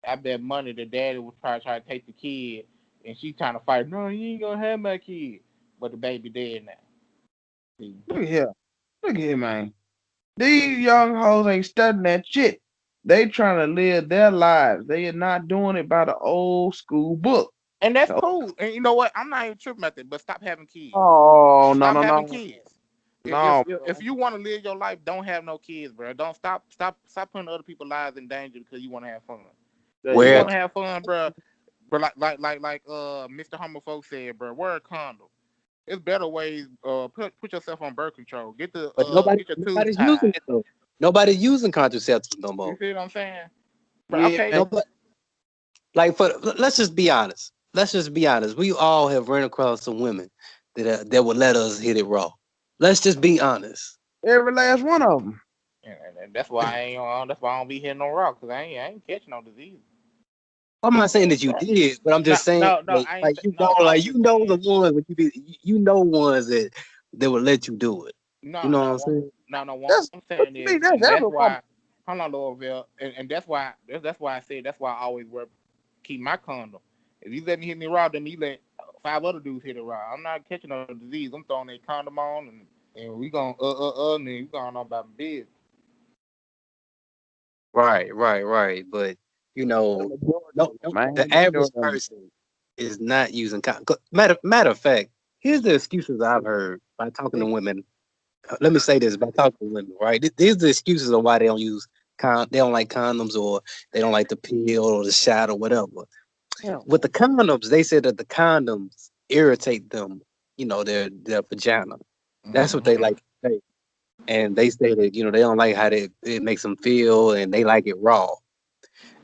I bet money the daddy was probably trying to take the kid, and she trying to fight. No, you ain't gonna have my kid, but the baby dead now. See? Look at here. Look at here, man. These young hoes ain't studying that shit. They trying to live their lives. They are not doing it by the old school book. And that's So, cool. And you know what? I'm not even tripping about that. But stop having kids. oh no Stop no having no kids. If no. if, if you want to live your life, don't have no kids, bro. Don't stop putting other people's lives in danger because you want to have fun. There If you you Where, want go. to have fun, bro, like Mr. Homophobe said, bro, wear a condom. There's better ways. Put yourself on birth control. but Get your tubes nobody's using tied. it though. Nobody's using contraceptives no You more. see what I'm saying? Bro, Yeah, okay. man. Nobody, like let's just be honest. Let's just be honest. We all have run across some women that would let us hit it raw. Let's just be honest. Every last one of them. And that's why I ain't. That's why I don't be hitting no rock because I ain't catching no disease. I'm not saying that you Right. did, but I'm No, just saying, no, no. I ain't. No, I was like just saying. the ones when ones that would let you do it. You No, know what no, I'm saying? no. What That's I'm what saying you is, mean. That's and that's every woman. why. Hold on, Louisville, and that's why I said that's why I always keep my condom. If you let me hit me raw, then you let 5 other dudes hit it raw. I'm not catching no disease. I'm throwing that condom on, and we going and then we going on about business. Right. But you The know, majority no, of them, no, man. the The average majority of them. person is not using Matter of fact, here's the excuses I've heard by talking to women. Let me say this by talking to women, right? These are the excuses of why they don't use they don't like condoms, or they don't like the pill or the shot or whatever. Yeah. With the condoms, they said that the condoms irritate them, their vagina. That's what they like to say. And they say that, they don't like how it makes them feel, and they like it raw.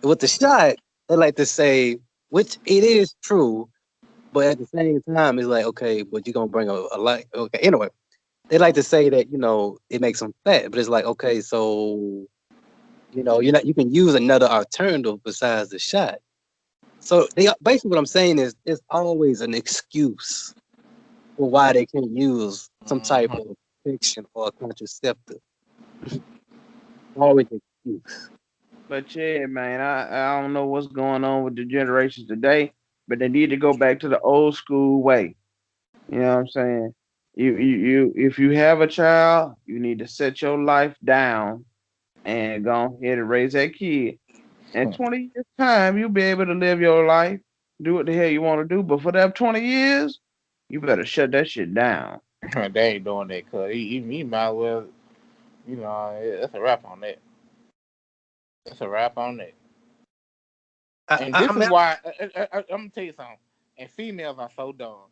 With the shot, they like to say, which it is true, but at the same time, it's like, okay, but you're gonna bring a light. Okay, anyway, they like to say that, it makes them fat, but it's like, okay, so, you can use another alternative besides the shot. So basically what I'm saying is it's always an excuse for why they can't use some type of protection or a contraceptive. Always an excuse. But yeah, man, I don't know what's going on with the generations today, but they need to go back to the old school way. You know what I'm saying? If you have a child, you need to set your life down and go ahead and raise that kid. In 20 years' time, you'll be able to live your life, do what the hell you want to do. But for that 20 years, you better shut that shit down. They ain't doing that, cuz he might well, that's a wrap on that. That's a wrap on that. And I this is mean, why I'm gonna tell you something. And females are so dumb.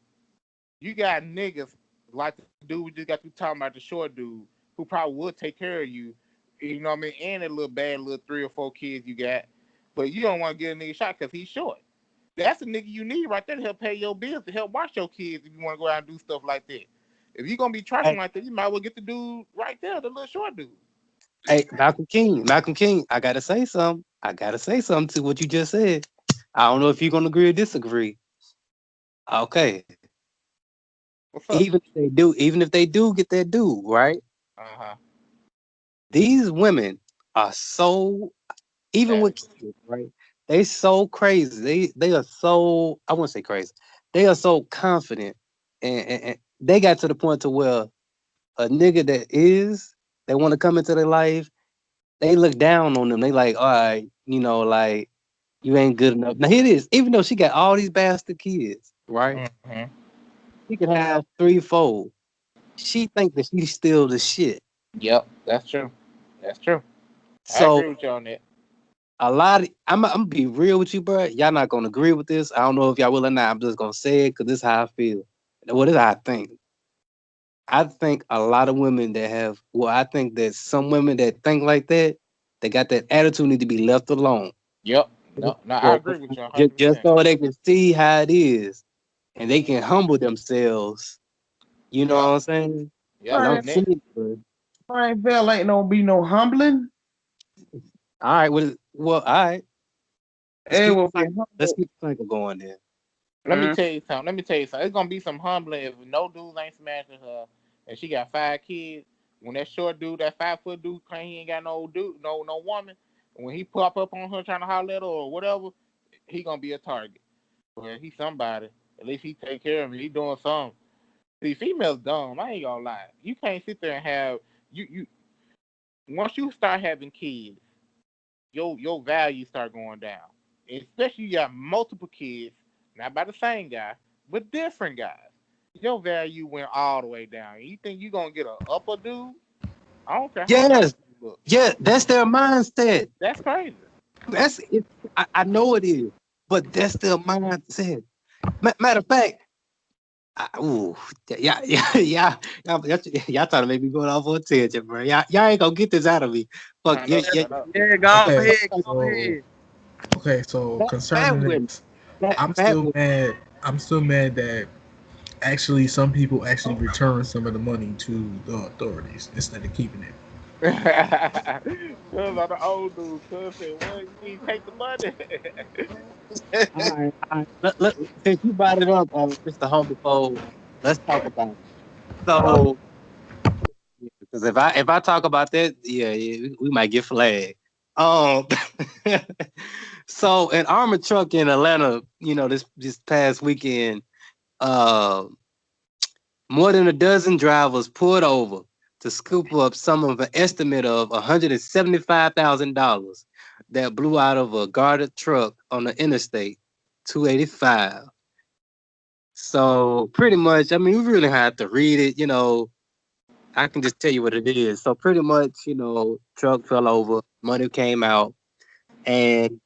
You got niggas like the dude we just got through talking about, the short dude who probably would take care of you, you know what I mean, and that little bad little 3 or 4 kids you got, but you don't want to get a nigga shot because he's short. That's the nigga you need right there to help pay your bills, to help watch your kids if you want to go out and do stuff like that. If you're gonna be trifling hey, like that, you might as well get the dude right there, the little short dude. hey, Malcolm King, I gotta say something. I gotta say something to what you just said. I don't know if you're gonna agree or disagree. Okay. What's up? Even if they do get that dude, right? Uh-huh. These women are so, even with kids, right? They so crazy. They are so, I wouldn't say crazy. They are so confident, and they got to the point to where a nigga they want to come into their life, they look down on them. They like, all right, like, you ain't good enough. Now here it is. Even though she got all these bastard kids, right? Mm-hmm. She could have 3, 4. She think that she's still the shit. Yep, that's true. That's true. I So agree with you on that. a lot of, I'm gonna be real with you, bro. Y'all not gonna agree with this. I don't know if y'all will or not. I'm just gonna say it because this is how I feel. What is how I think? I think a lot of women that have, well, I think that some women that think like that, they got that attitude, need to be left alone. Yep. No, I So, agree with you just 100%. so they can see how it is, and they can humble themselves. You know what Yep. I'm saying? Yep. And I'm Man, And that, seeing it. man, Bell ain't no be no humbling. All right, well, all right. Let's It keep will the be cycle, let's humble. keep the cycle going there. let me tell you something. Let me tell you something. It's gonna be some humbling if no dudes ain't smashing her, and she got 5 kids. When that short dude, that 5 foot dude, claim he ain't got no dude, no woman, and when he pop up on her trying to holler at her or whatever, he gonna be a target. Well, he's somebody. At least he take care of me. He doing something. See, females dumb. I ain't gonna lie. You can't sit there and have you. Once you start having kids, your value start going down. Especially you got multiple kids, not by the same guy, but different guys. Your value went all the way down. You think you gonna get a upper dude? I don't care how nice Yes, you look. yeah, that's their mindset. That's crazy. That's it. I know it is, but that's their mindset. Matter of fact, ooh, y'all trying to make me go off on a tangent, bro. Y'all ain't gonna get this out of me. Fuck, I yeah, know. yeah, I know. Yeah, go Okay, ahead, go so ahead. fat, fat concerning women, this, fat, I'm fat still women. mad. I'm still mad that actually some people actually return some of the money to the authorities instead of keeping it. Cause I'm the old dude. Cuz said, "What? You mean take the money?" All right. Since you brought it up, Mr. Homophobe, let's talk about it. So, because if I talk about that, yeah, we might get flagged. Um, so an armored truck in Atlanta, this past weekend, uh, more than a dozen drivers pulled over to scoop up some of an estimate of $175,000 that blew out of a guarded truck on the interstate 285. So pretty much, I mean, we really have to read it. I can just tell you what it is. So pretty much, truck fell over, money came out, and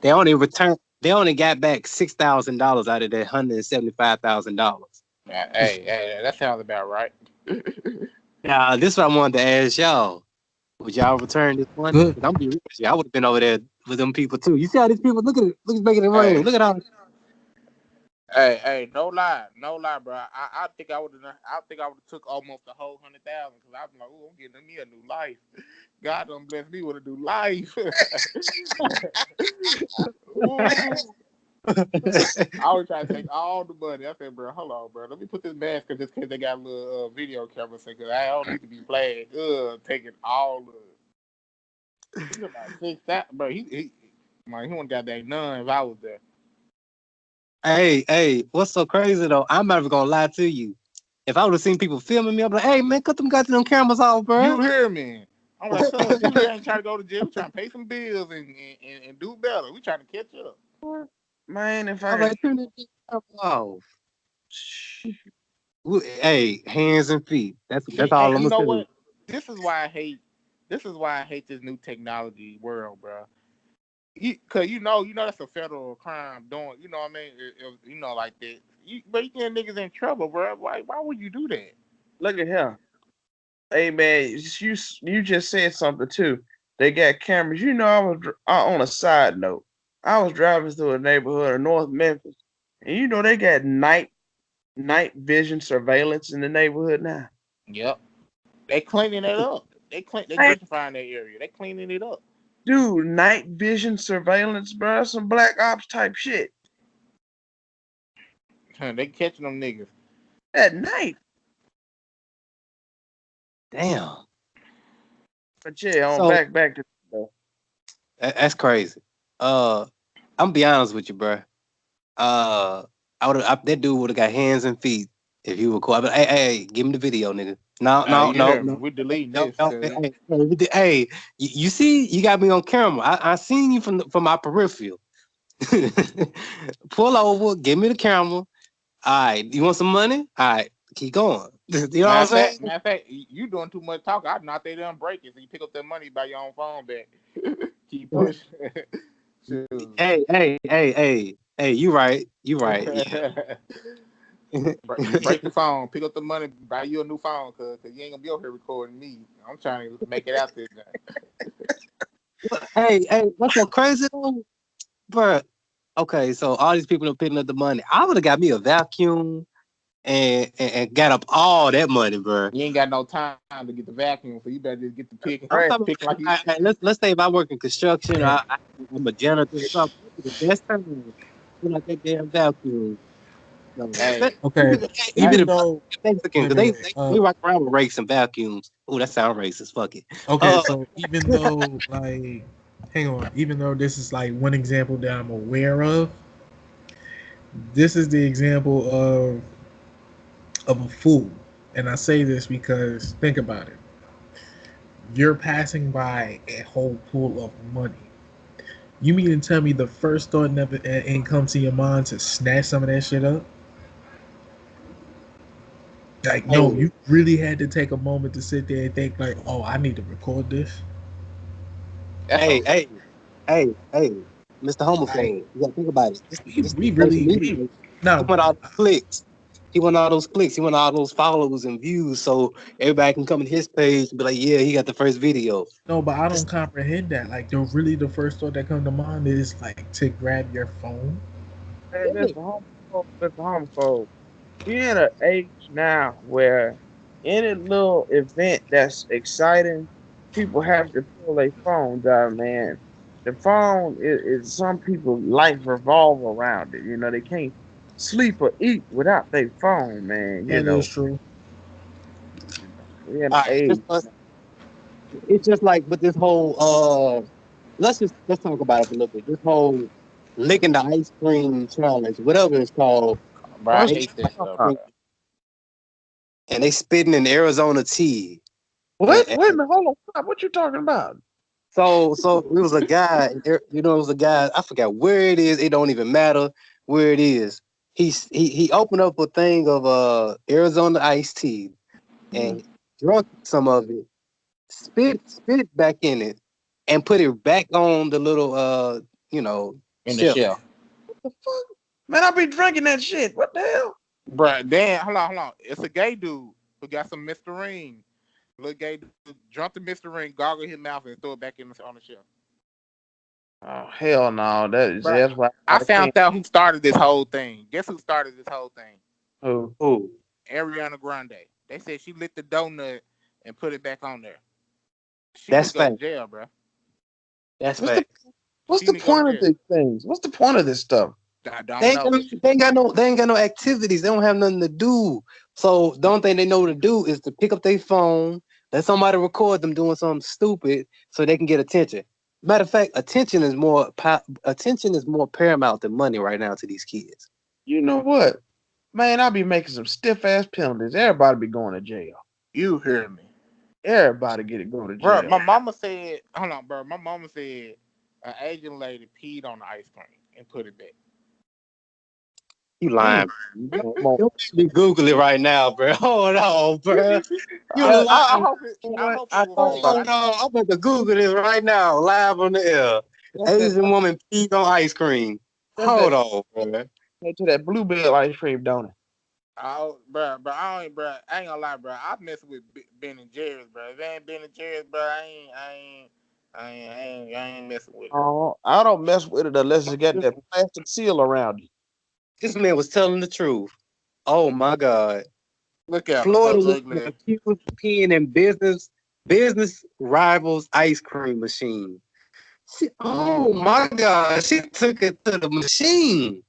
they only returned. They only got back $6,000 out of that $175,000. Hey, that sounds about right. Now, this is what I wanted to ask y'all. Would y'all return this money? Good. Because I'm be real with you. I would have been over there with them people too. You see how these people look at it? Look at making it rain. Hey. Look at how. Hey, no lie, bro. I think I would have. I think I would have took almost the whole 100,000 because I'm like, oh, I'm getting me a new life. God done bless me with a new life. I was trying to take all the money. I said, bro, hold on, bro. Let me put this mask because just because they got a little video camera, because I don't need to be playing. Taking all of it. He's about 6,000, bro. He wouldn't got that none if I was there. Hey, what's so crazy though? I'm never gonna lie to you. If I would have seen people filming me, I'm like, hey man, cut them goddamn cameras off, bro. You hear me? I'm like, son, we ain't trying to go to jail. We trying to pay some bills and do better. We trying to catch up. Man, if I'm I like, turn that camera off. Hey, hands and feet. That's all I'm you gonna know say. what? This is why I hate this new technology world, bro. Cause you know that's a federal crime doing. You know what I mean? Like that. But you get niggas in trouble, bro. Why would you do that? look at him. Hey man, you just said something too. They got cameras. You know, I was on a side note. I was driving through a neighborhood of North Memphis, and you know they got night vision surveillance in the neighborhood now. Yep, they cleaning it up. They gentrifying that area. They cleaning it up. Dude, night vision surveillance, bro. Some black ops type shit. They catching them niggas At night. Damn. But yeah, So back to that's crazy. I'm gonna be honest with you, bro. That dude would have got hands and feet if he were cool. But hey, give him the video, nigga. No. We deleting this. Hey, you see, you got me on camera. I seen you from my peripheral. Pull over, give me the camera. All right, you want some money? All right, keep going. You know what I'm saying? Matter of fact, you doing too much talk. I knock they done break it. So you pick up that money by your own phone back. Keep pushing. Hey, you right. Yeah. break the phone, pick up the money, buy you a new phone, cause you ain't gonna be over here recording me. I'm trying to make it out there. Hey, what's so crazy though, bro? Okay, so all these people are picking up the money. I would have got me a vacuum and got up all that money, bro. You ain't got no time to get the vacuum, so you better just get the pick. Right. Pick like you. Let's say if I work in construction or I'm a janitor or something, the best time to put like that damn vacuum. Hey. Okay. Even though Mexicans, they rock around with rakes and vacuums. Oh, that sounds racist. Fuck it. Okay, so even though hang on, even though this is like one example that I'm aware of, this is the example of a fool. And I say this because think about it. You're passing by a whole pool of money. You mean to tell me the first thought never ain't come to your mind to snatch some of that shit up? Like, no, you really had to take a moment to sit there and think like, oh, I need to record this. Hey, Mr. Homophobe, you gotta think about it. We really no. He want all those clicks. He want all those clicks. He want all those followers and views, so everybody can come to his page and be like, "Yeah, he got the first video." No, but I don't comprehend that. Like, the first thought that comes to mind is like to grab your phone. Hey, Mr. Homophobe, we're in an age now where any little event that's exciting, people have to pull their phones out, man. The phone is some people's life revolve around it. You know, they can't sleep or eat without their phone, man. You That know, is true. we're in an age. It's just like with this whole let's talk about it for a little bit. This whole licking the ice cream challenge, whatever it's called. Bro, I hate this stuff. And they spitting in Arizona tea. What? Wait a minute, hold on. Stop. What you talking about? So it was a guy, it was a guy, I forgot where it is, it don't even matter where it is. He opened up a thing of Arizona iced tea, and drunk some of it, spit back in it, and put it back on the little In the shelf. shell. What the fuck? Man, I be drinking that shit. What the hell? Bruh, then hold on. It's a gay dude who got some Mr. Little gay dude drunk the Mr. Goggle his mouth, and throw it back on the shelf. Oh hell no! Bruh, That's why I I found can't. out who started this whole thing. Guess who started this whole thing? Oh, Ooh, Ariana Grande. They said she lit the donut and put it back on there. She need that's to go to fact. jail, bruh. That's what's the fact. what's She the need to go to point of jail. these things? What's the point of this stuff? I don't know. They ain't got no activities. They don't have nothing to do. So the only thing they know to do is to pick up their phone, let somebody record them doing something stupid, so they can get attention. Matter of fact, attention is more paramount than money right now to these kids. You know what? Man, I be making some stiff ass penalties. Everybody be going to jail. You hear me. Everybody get to go to Bro, jail. my mama said, hold on, bro. My mama said an Asian lady peed on the ice cream and put it back. You Damn. lying? You be Google it right now, bro. Hold on, bro. You I lying? hope it. I What? hope it I was thought fake. about Hold on. I'm about to Google this right now, live on the air. that's that Asian woman peed on ice cream. that's that Hold on, bro. to that bluebell ice cream, don't it? Oh, bro, I ain't gonna lie, bro. I mess with Ben and Jerry's, bro. If it ain't Ben and Jerry's, bro, I ain't messing with it. Oh, I don't mess with it unless it got that plastic seal around it. This man was telling the truth. Oh my God. Look at her, Florida her woman ugly. accused of peeing in business rivals ice cream machine. Oh my God. She took it to the machine.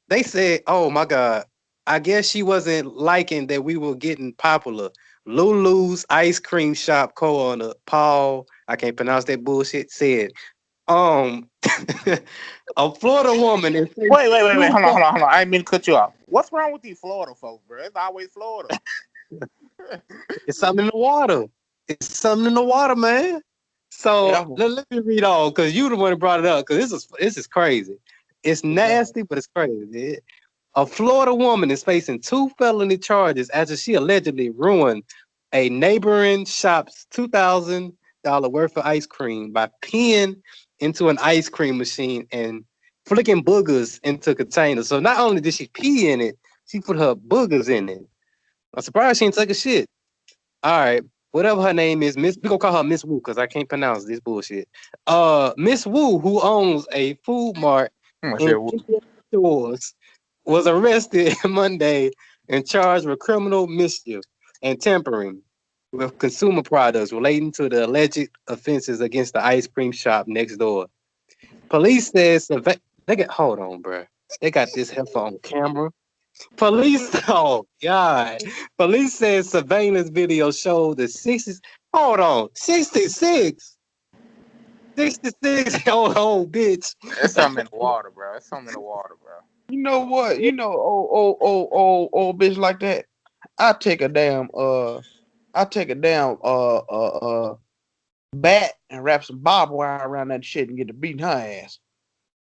They said, oh my God. I guess she wasn't liking that we were getting popular. Lulu's ice cream shop co-owner Paul, I can't pronounce that bullshit, said, um, a Florida woman is Wait. two Hold on. I ain't mean to cut you off. What's wrong with these Florida folks, bro? It's always Florida. it's something in the water. It's something in the water, man. So Yeah. let me read on because you the one who brought it up because this is crazy. It's nasty, but it's crazy. A Florida woman is facing 2 felony charges after she allegedly ruined a neighboring shop's $2,000 worth of ice cream by peeing into an ice cream machine and flicking boogers into containers. So not only did she pee in it, she put her boogers in it. I'm surprised she didn't take a shit. All right. Whatever her name is, Miss, we gonna call her Miss Wu because I can't pronounce this bullshit. Miss Wu, who owns a food mart in Shit. Indiana Shores, was arrested Monday and charged with criminal mischief and tampering with consumer products relating to the alleged offenses against the ice cream shop next door. Police says they got hold on, bro. They got this heifer on camera. Police, oh God. Police says surveillance video showed the 60s. Hold on, 66 old bitch. It's something in the water, bro. It's something in the water, bro. You know what? You know, old bitch like that. I take a damn bat and wrap some barbed wire around that shit and get to beating her ass.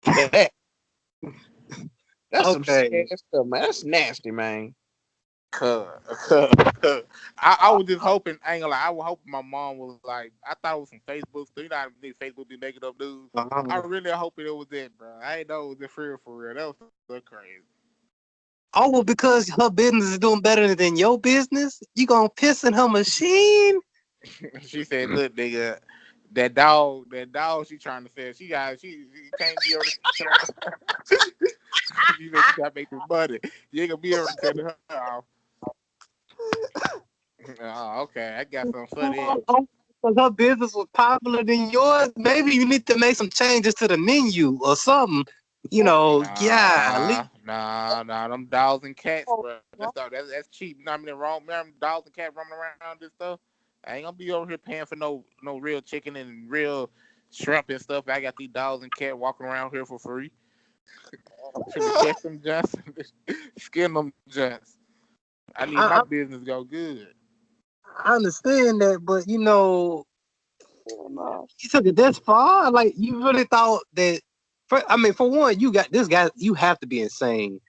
That that's some sick Okay. ass stuff, man. That's nasty, man. Cuz, cuz, cuz. I was just hoping, I ain't gonna lie, I was hoping my mom was like, I thought it was some Facebook stuff. You know how these Facebook be making up dudes? I really hoping it was it, bro. I ain't know it was for real. That was so crazy. Oh, well, because her business is doing better than your business, you gonna piss in her machine? She said, look, nigga, that dog she trying to sell, she can't be able to sell. She said, you gotta make this money. You ain't gonna be able to cut her off. Oh, okay, I got something for that. Because her business was popular than yours. Maybe you need to make some changes to the menu or something. Yeah. Them dogs and cats, bro. That's cheap. You know what I mean? Wrong, man. Dogs and cats running around this stuff. I ain't gonna be over here paying for no real chicken and real shrimp and stuff. I got these dogs and cats walking around here for free. Finna catch them jets, skin them jets. I need my I, business to go good. I understand that, but you took it this far. Like you really thought that. For one, you got this guy. You have to be insane,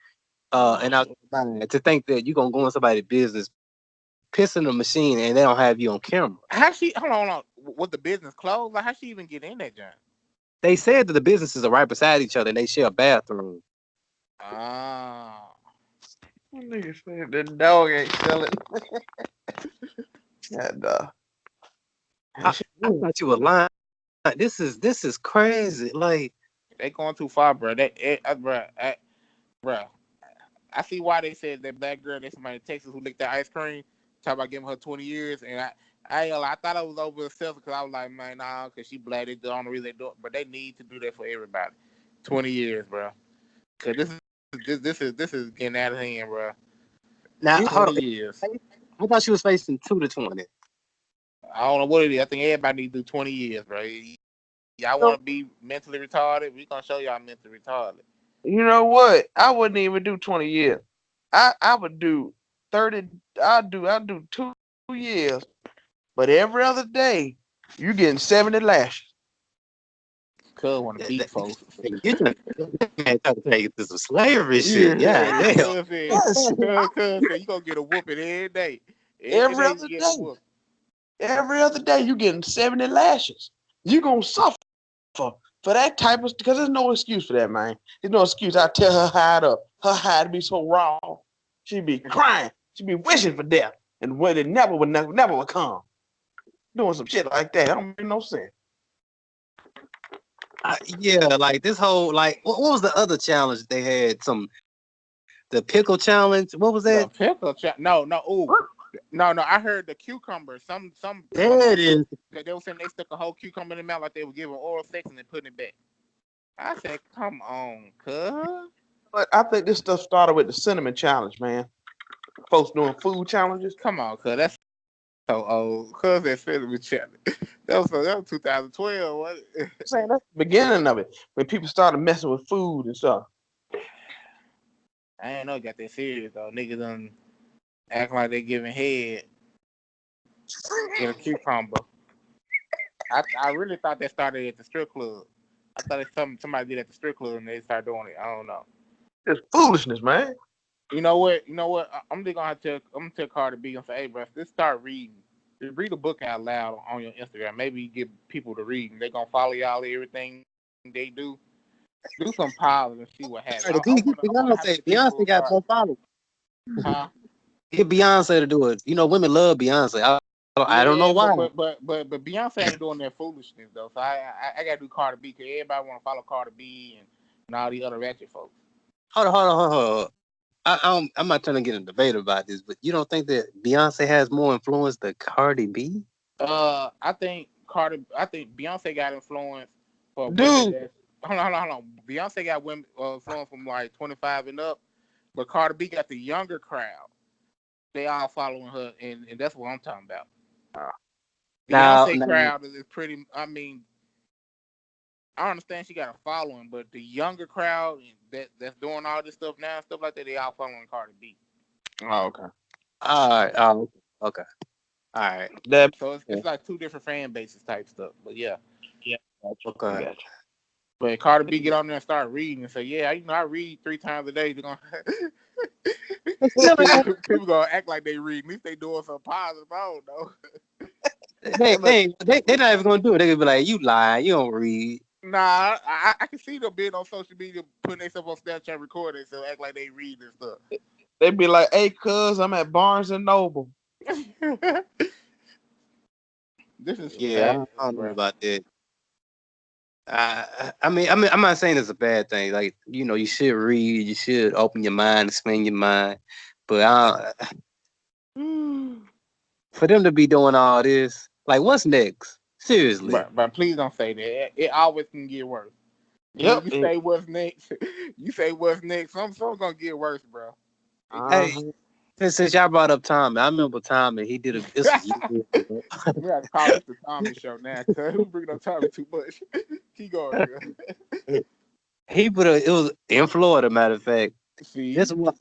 and out of your mind to think that you're gonna go in somebody's business piss in the machine and they don't have you on camera. How she? Hold on. Was the business closed? Like, how she even get in that joint? They said that the businesses are right beside each other and they share a bathroom. Ah. Nigga said the dog ain't selling. And I thought you were lying. This is crazy. Like They going too far, bro. Bro. I see why they said that black girl, there's somebody in Texas who licked that ice cream. Talk about giving her 20 years, and I thought I was over herself because I was like, man, nah, because she black. They the only reason they do it, but they need to do that for everybody. 20 years, bro. Cause this is getting out of hand, bro. now, 20 years. I thought she was facing 2 to 20. I don't know what it is. I think everybody needs to do 20 years, bro. Y'all want to be mentally retarded? We gonna show y'all mentally retarded. you know what? I wouldn't even do 20 years. I would do 30. I'd do 2 years. But every other day, you getting 70 lashes. Cuz want to beat folks. You just man trying to take it to some slavery shit. Yeah, damn. Cuz said you gonna get a whooping every day. Every other day. Every other day, you getting 70 lashes. You gonna suffer for that type of, because there's no excuse for that, man. There's no excuse. I tell her hide up. Her hide be so raw. She be crying. She be wishing for death. And when it never would come. Doing some shit like that. That don't make no sense. Yeah, like this whole like what was the other challenge they had? The pickle challenge. What was that? The pickle challenge. No. Ooh. No. I heard the cucumber. Some. There it is. They were saying they stuck a whole cucumber in their mouth like they were giving oral sex and then putting it back. I said, come on, cuz. But I think this stuff started with the cinnamon challenge, man. Folks doing food challenges. Come on, cuz. That's so old. Cuz that cinnamon challenge. That was 2012, wasn't it? I'm saying that's the beginning of it. When people started messing with food and stuff. I ain't know it got that serious, though. Niggas done acting like they giving head with a cucumber. I really thought that started at the strip club. I thought it's somebody did at the strip club and they started doing it. I don't know. It's foolishness, man. You know what? I'm just gonna tell Cardi B and say, hey, bro, just start reading. Just read a book out loud on your Instagram. Maybe get people to read, and they gonna follow y'all everything they do. Do some pilots and see what happens. Beyonce got more followers. Huh? Get Beyonce to do it. You know, women love Beyonce. I don't know why. But Beyonce ain't doing that foolishness though. So I gotta do Cardi B because everybody want to follow Cardi B and all these other ratchet folks. Hold on. I'm not trying to get in a debate about this, but you don't think that Beyonce has more influence than Cardi B? I think Beyonce got influence for dude. Hold on. Beyonce got women influence from like 25 and up, but Cardi B got the younger crowd. They all following her, and that's what I'm talking about. Beyonce crowd is pretty. I mean, I understand she got a following, but the younger crowd that's doing all this stuff now, stuff like that, they all following Cardi B. Oh, okay. All right. Oh, okay. All right. So it's like two different fan bases type stuff. But yeah. Okay. Gotcha. But Cardi B get on there and start reading and say, yeah, I read 3 times a day. They're gonna people gonna act like they read. At least they doing some positive. I don't know. They're not even gonna do it. They're gonna be like, you lying, you don't read. Nah, I can see them being on social media putting themselves on Snapchat recording, so act like they read and stuff. They be like, hey, cuz, I'm at Barnes and Noble. This is I don't know about that. I mean, I'm not saying it's a bad thing. Like, you know, you should read, you should open your mind, expand your mind. But for them to be doing all this, like, what's next? Seriously. But please don't say that. It always can get worse. Yep. You say what's next. You say what's next. Something's gonna get worse, bro. Hey, since y'all brought up Tommy, I remember Tommy. He did this. We have to call this the Tommy show now because we bring up Tommy too much. Keep going, girl. It was in Florida, matter of fact. See? This one,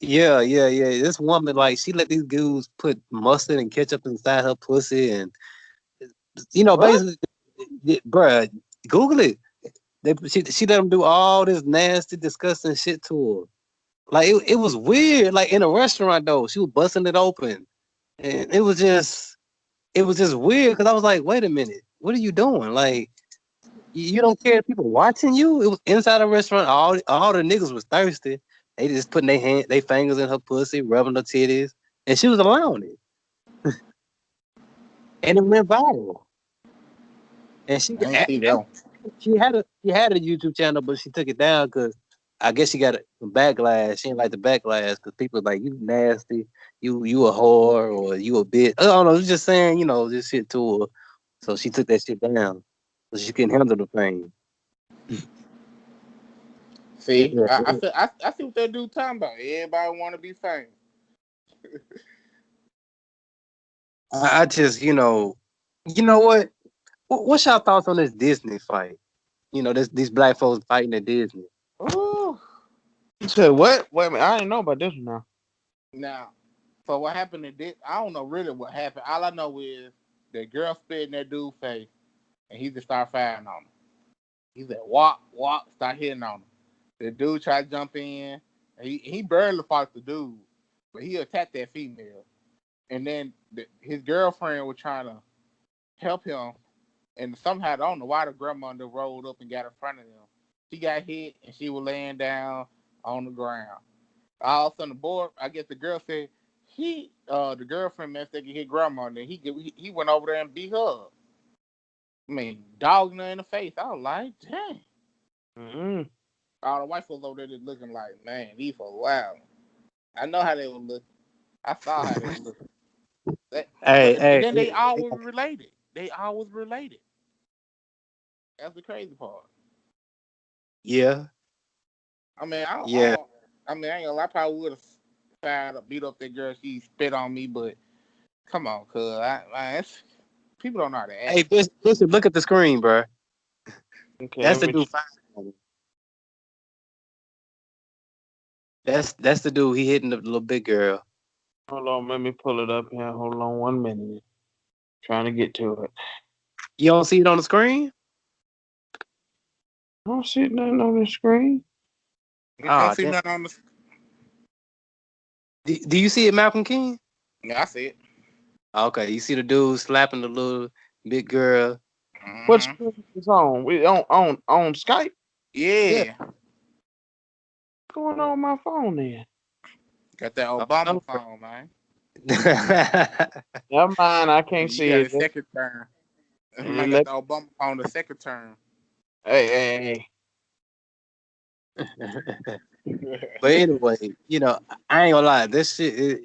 yeah. This woman, like, she let these dudes put mustard and ketchup inside her pussy, and you know, basically, bruh, Google it. She let them do all this nasty, disgusting shit to her. Like it was weird. Like in a restaurant though, she was busting it open. And it was just weird because I was like, wait a minute, what are you doing? Like, you don't care if people watching you? It was inside a restaurant. All the niggas was thirsty. They just putting their fingers in her pussy, rubbing her titties, and she was allowing it, and it went viral. And I ain't see that one. she had a YouTube channel, but she took it down because I guess she got some backlash. She didn't like the backlash because people was like, you nasty, you a whore, or you a bitch. I don't know. It was just saying, this shit to her. So she took that shit down so she couldn't handle the pain. See, Yeah. I see what that dude talking about. Everybody want to be famous. I just, you know what? What's y'all thoughts on this Disney fight? These black folks fighting at Disney. Ooh. You said what? Wait a minute, I didn't know about this one now. Now, so what happened in this? I don't know really what happened. All I know is the girl spit in that dude's face, and he just started firing on him. He said, "Walk, walk," start hitting on him. The dude tried to jump in. He barely fought the dude, but he attacked that female. And then his girlfriend was trying to help him, and somehow I don't know why the grandmother rolled up and got in front of him. She got hit, and she was laying down on the ground. All of a sudden, the boy, I guess the girl said the girlfriend messed up and hit grandma, and then he went over there and beat her up. I mean, dogging her in the face. I was like, dang. Mm-hmm. All the white folks over there just looking like, man, these folks wild. I know how they were looking. I saw how they were looking. Hey, And hey, then they all was related. They all was related. That's the crazy part. yeah, I mean, yeah. I mean, I ain't gonna lie, I probably would have fired up, beat up that girl. She spit on me, but come on, cuz people don't know how to act. Hey, Bishop, look at the screen, bro. Okay, That's let the me. dude. That's the dude. He hitting the little big girl. Hold on, let me pull it up here. Hold on 1 minute. Trying to get to it. You don't see it on the screen? I don't see nothing on the screen. You don't Ah, see damn. nothing on the. Do you see it, Malcolm King? Yeah, I see it. Okay, you see the dude slapping the little big girl. What Mm-hmm. screen is on? We on Skype? Yeah. Yeah, What's going on with my phone then? got that Obama phone, man. Never mind, I can't You see got it. a second term. Man got Let- the Obama phone the second term. Hey. But anyway, I ain't gonna lie. This shit,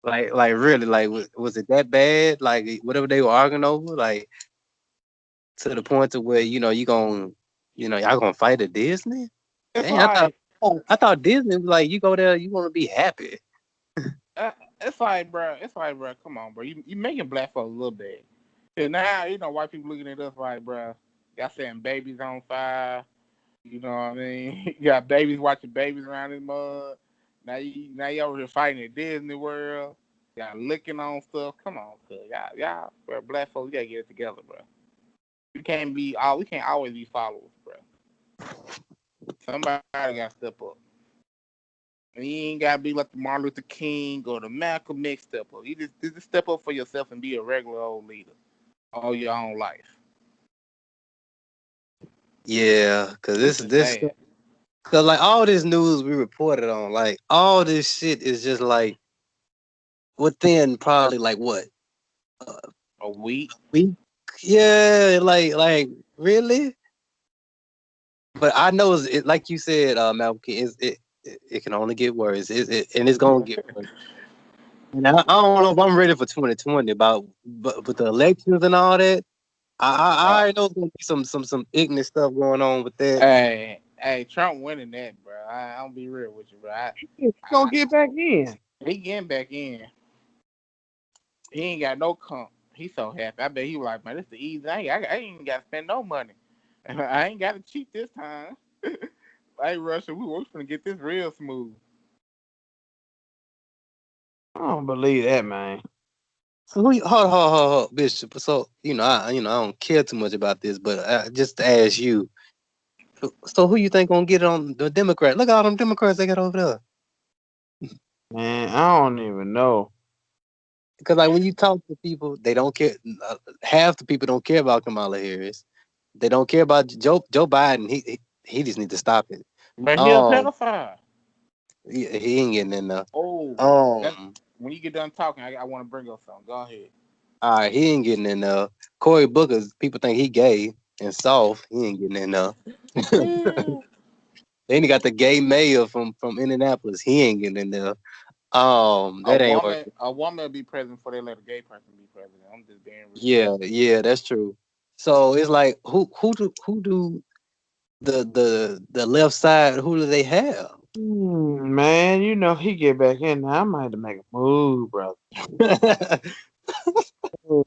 like really, like was it that bad? Like whatever they were arguing over, like to the point to where y'all gonna fight at Disney? It's Dang, like I thought Disney was like you go there, you want to be happy. it's like, bro. Come on, bro. You making black folks a little bit. And now white people looking at us like, bro. Y'all saying babies on fire. You know what I mean? You got babies watching babies around this mud. Now you over here fighting at Disney World. Y'all licking on stuff. Come on, cuz y'all, bro, black folks, you gotta get it together, bro. We can't always be followers, bro. Somebody gotta step up. And you ain't gotta be like the Martin Luther King or the Malcolm X step up. You just step up for yourself and be a regular old leader all your own life. Yeah, cause It's this just this sad. cause like all this news we reported on, like all this shit is just like within probably like what A week. week? Yeah, like really. But I know like you said, Malcolm, it can only get worse. And it's gonna get worse. And I don't know if I'm ready for 2020, but with the elections and all that, I Uh, already know it's gonna be some ignorant stuff going on with that. hey, Trump winning that, bro. I don't be real with you, bro. He's gonna get back in. He getting back in. He ain't got no comp. He's so happy. I bet he was like, man, this the easy. I ain't even got to spend no money. I ain't got to cheat this time. Hey, Russia, we finna get this real smooth. I don't believe that, man. So hold, Bishop. So I don't care too much about this, but just to ask you, so who you think gonna get on the Democrat? Look at all them Democrats they got over there. Man, I don't even know. because like when you talk to people, they don't care. Half the people don't care about Kamala Harris. They don't care about Joe Biden. He just need to stop it. But he a Um, pedophile. he ain't getting in there. Oh, that Um, when you get done talking, I want to bring up something. Go ahead. all right, he ain't getting in there. Cory Booker's people think he gay and soft. He ain't getting in there. Then he got the gay mayor from Indianapolis. He ain't getting in there. That ain't working. A woman will be president before they let a gay person be president. I'm just being real. Yeah, that's true. So it's like who do the left side? Who do they have? Man, you know he get back in there. I might have to make a move, brother.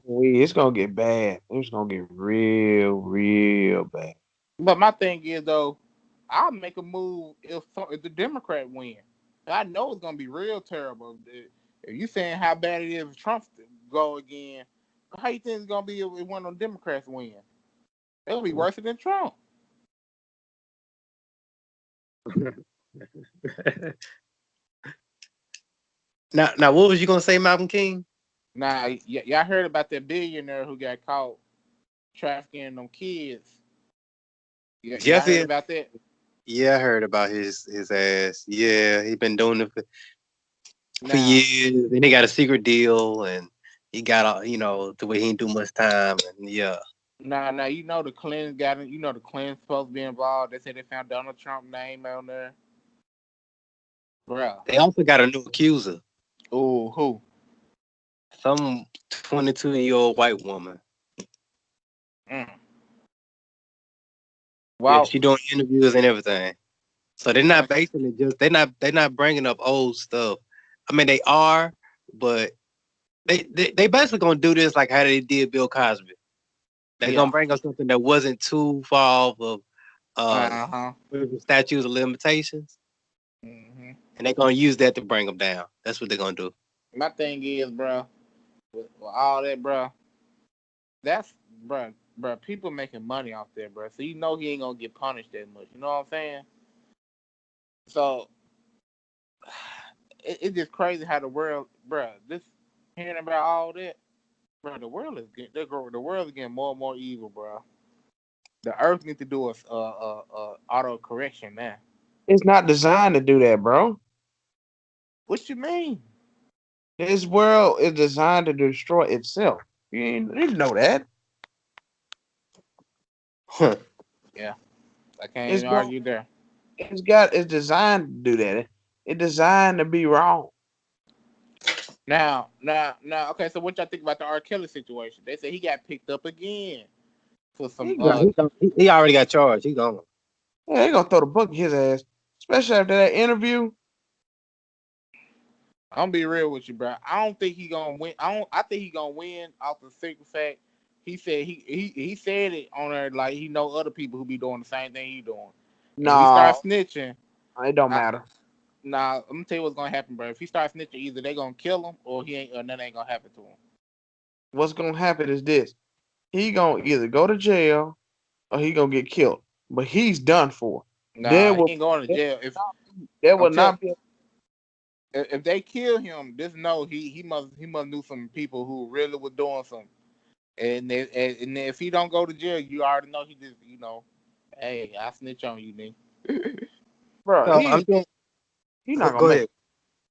It's gonna get bad. It's gonna get real bad. But my thing is though, I'll make a move if the Democrat win. I know it's gonna be real terrible. If you saying how bad it is if Trump go again, how you think it's gonna be if one of them Democrats win? It'll be worse than Trump. Now, what was you gonna say, Malcolm King? Now, y'all heard about that billionaire who got caught trafficking them kids? Y'all heard Jeffy. about that? Yeah, I heard about his ass. Yeah, he been doing it for Now, years, and he got a secret deal, and he got to where he didn't do much time, and yeah. now, you know the Clintons got it. You know the Clintons supposed to be involved. They said they found Donald Trump name on there, bro. They also got a new accuser, Oh, who? some 22-year-old white woman. Mm. Yeah, Well, she doing interviews and everything. So they're not basing it just they're not bringing up old stuff. I mean they are, but they basically gonna do this like how they did Bill Cosby. They're gonna bring up something that wasn't too far off of statutes of limitations, mm-hmm. and they're gonna use that to bring them down. That's what they're gonna do. My thing is, bro, with all that, bro, that's bro. People making money off there, bro. So you know he ain't gonna get punished that much. You know what I'm saying? So it's just crazy how the world, bro. This hearing about all that, bro. The world is getting more and more evil, bro. The Earth needs to do a auto correction now. It's not designed to do that, bro. What you mean? This world is designed to destroy itself. You didn't know that. Huh. Yeah, I can't It's even going. argue there. It's designed to do that. It's designed to be wrong. Now. Okay, so what y'all think about the R. Kelly situation? They say he got picked up again for some. He already got charged. He gone. Yeah, they gonna throw the book in his ass, especially after that interview. I'm gonna be real with you, bro. I don't think he gonna win. I think he gonna win off the simple fact he said he said it on there like he know other people who be doing the same thing he doing. And if he No, starts snitching, it don't matter. nah, I'm gonna tell you what's gonna happen, bro. If he starts snitching, either they gonna kill him or nothing ain't gonna happen to him. What's gonna happen is this: he gonna either go to jail or he gonna get killed. But he's done for. There Nah, he will ain't going to jail. there I'm will tell not be. if they kill him, just know he must knew some people who really was doing something. And if he don't go to jail, you already know he just hey, I snitch on you, nigga. Bro, So I'm doing. he's not gonna Go make ahead. it.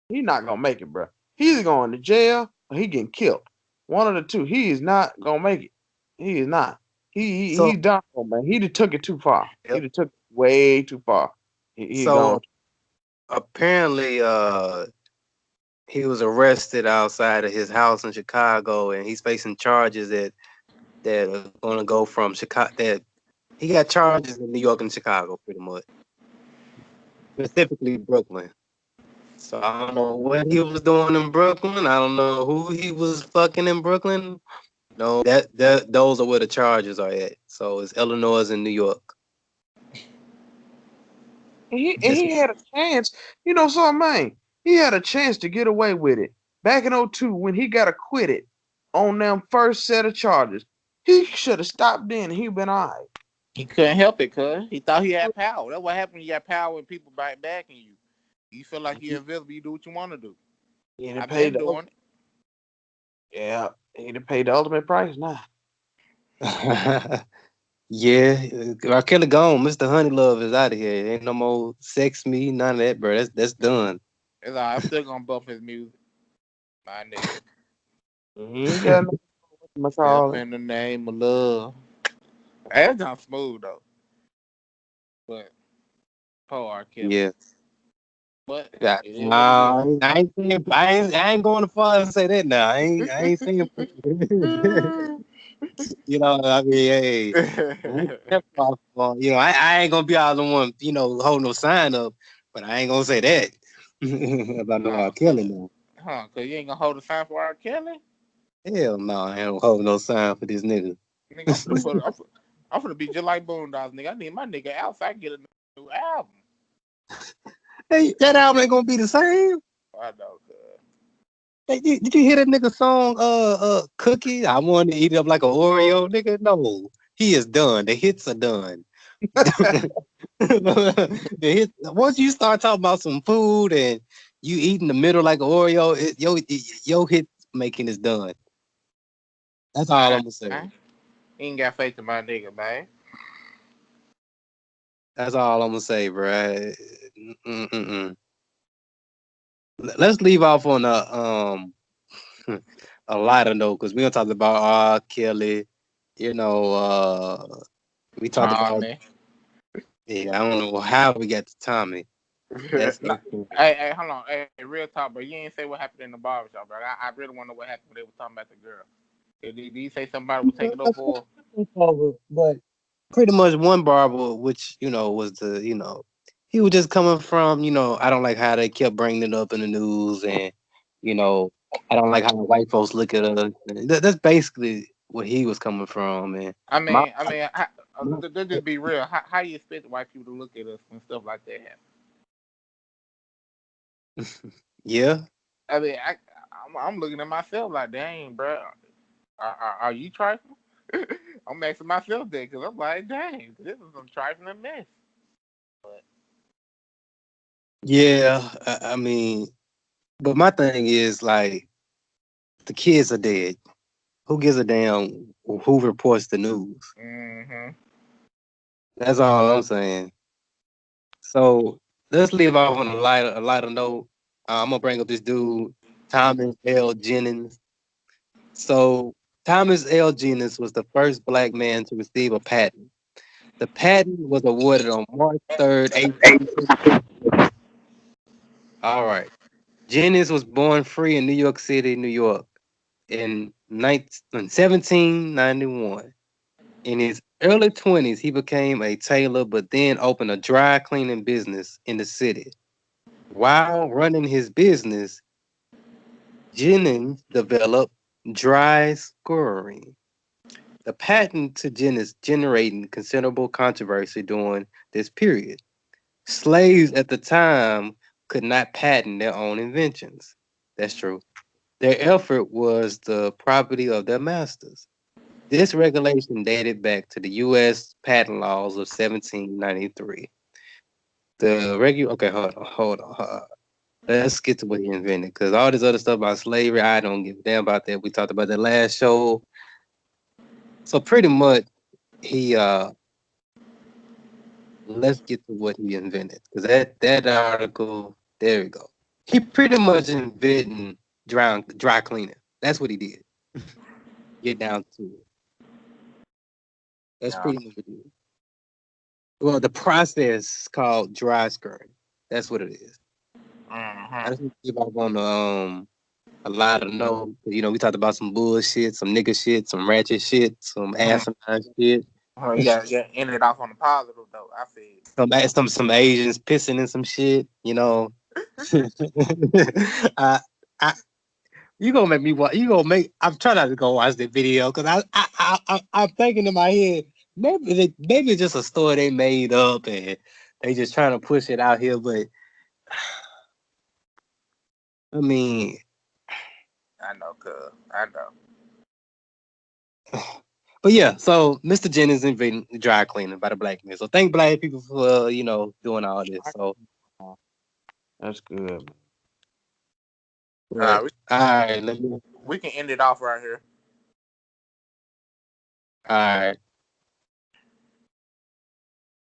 He's not gonna make it, bro. He's either going to jail or he getting killed. One of the two. He is not gonna make it. He is not. So He's done for, man. He done took it too far. He yep. done took it way too far. He So gone. apparently, he was arrested outside of his house in Chicago, and he's facing charges that are going to go from Chicago. That he got charges in New York and Chicago, pretty much, specifically Brooklyn. So I don't know what he was doing in Brooklyn. I don't know who he was fucking in Brooklyn. No, that those are where the charges are at. So it's Illinois and New York. And he had a chance. You know something, man? He had a chance to get away with it. Back in '02 when he got acquitted on them first set of charges. He should have stopped then. He'd been all right. He couldn't help it, cuz he thought he had power. That's what happened when you got power when people backing you. You feel like you're invisible. You do what you want to do. And it I've paid been off. doing it. Yeah, he to pay the ultimate price now. Yeah, R. Kelly gone. Mr. Honey Love is out of here. Ain't no more sex me, none of that, bro. That's done. It's all right, I'm still gonna bump his music, my nigga. He ain't got no much Step all. in the name of love. That's not smooth though, but poor R. Kelly. Yeah. But Yeah. it is what it is. Nah, I ain't going to far and say that now. I ain't saying you know, I mean, hey, I ain't that far from, you know, I ain't gonna be all the one, you know, holding no sign up, but I ain't gonna say that about no R. Kelly now. Cause you ain't gonna hold a sign for R. Kelly? Hell no, I ain't holding no sign for this nigga. Nigga, I'm finna be just like Boondocks, nigga. I need my nigga outside get a new album. Hey, that album ain't gonna be the same. I know, cuz. Hey, did you hear that nigga song, Cookie? I want to eat it up like an Oreo, nigga. No, he is done. The hits are done. The hit, once you start talking about some food and you eat in the middle like an Oreo, your hit making is done. That's all I'm gonna say. He ain't got faith in my nigga, man. That's all I'm gonna say, bro. Mm-mm-mm. Let's leave off on a lighter note because we gonna talk about R. Kelly. You know, we talked about. Tommy. Yeah, I don't know how we got to Tommy. That's Nah, cool. hey, hold on. Hey, real talk, bro. You ain't say what happened in the barbershop, bro. I really want to know what happened when they were talking about the girl. Did you say somebody was taking up for But pretty much one barber, which was he was just coming from I don't like how they kept bringing it up in the news, and you know I don't like how the white folks look at us. That's basically what he was coming from, and I my, mean, let's just be real. How you expect white people to look at us when stuff like that happens? yeah. I mean, I'm looking at myself like, dang, bro, are you trifling? I'm asking myself that because I'm like, dang, this is some trifling mess. But Yeah, I mean, but my thing is like the kids are dead. Who gives a damn who reports the news? That's all I'm saying. So let's leave off on a lighter note. I'm gonna bring up this dude, Thomas L. Jennings. So Thomas L. Jennings was the first black man to receive a patent. The patent was awarded on March 3rd, 18. All right. Jennings was born free in New York City, New York, in 1791. In his early 20s, he became a tailor, but then opened a dry cleaning business in the city. While running his business, Jennings developed dry scouring. The patent to Jennings generating considerable controversy during this period. Slaves at the time could not patent their own inventions. That's true. Their effort was the property of their masters. This regulation dated back to the U.S. patent laws of 1793. Okay, hold on. Let's get to what he invented, because all this other stuff about slavery, I don't give a damn about that. We talked about that last show. So pretty much, he let's get to what he invented, because that article, there we go. He pretty much invented dry cleaning. That's what he did. Get down to it. That's yeah, pretty much what he did. Well, the process called dry scouring. That's what it is. I just want to give up on a lot of no. We talked about some bullshit, some nigga shit, some ratchet shit, some asinine shit. yeah. Ended off on the positive though. I feel. Some Asians pissing in some shit. I, I, you gonna make me watch. You gonna make. I'm trying not to go watch the video because I'm thinking in my head maybe it's just a story they made up and they just trying to push it out here. But I mean, I know, cuz. I know. but yeah. So Mr. Jennings invented dry cleaning by the black man. So thank black people for doing all this. So That's good. but, We all right, let me we can end it off right here. All right.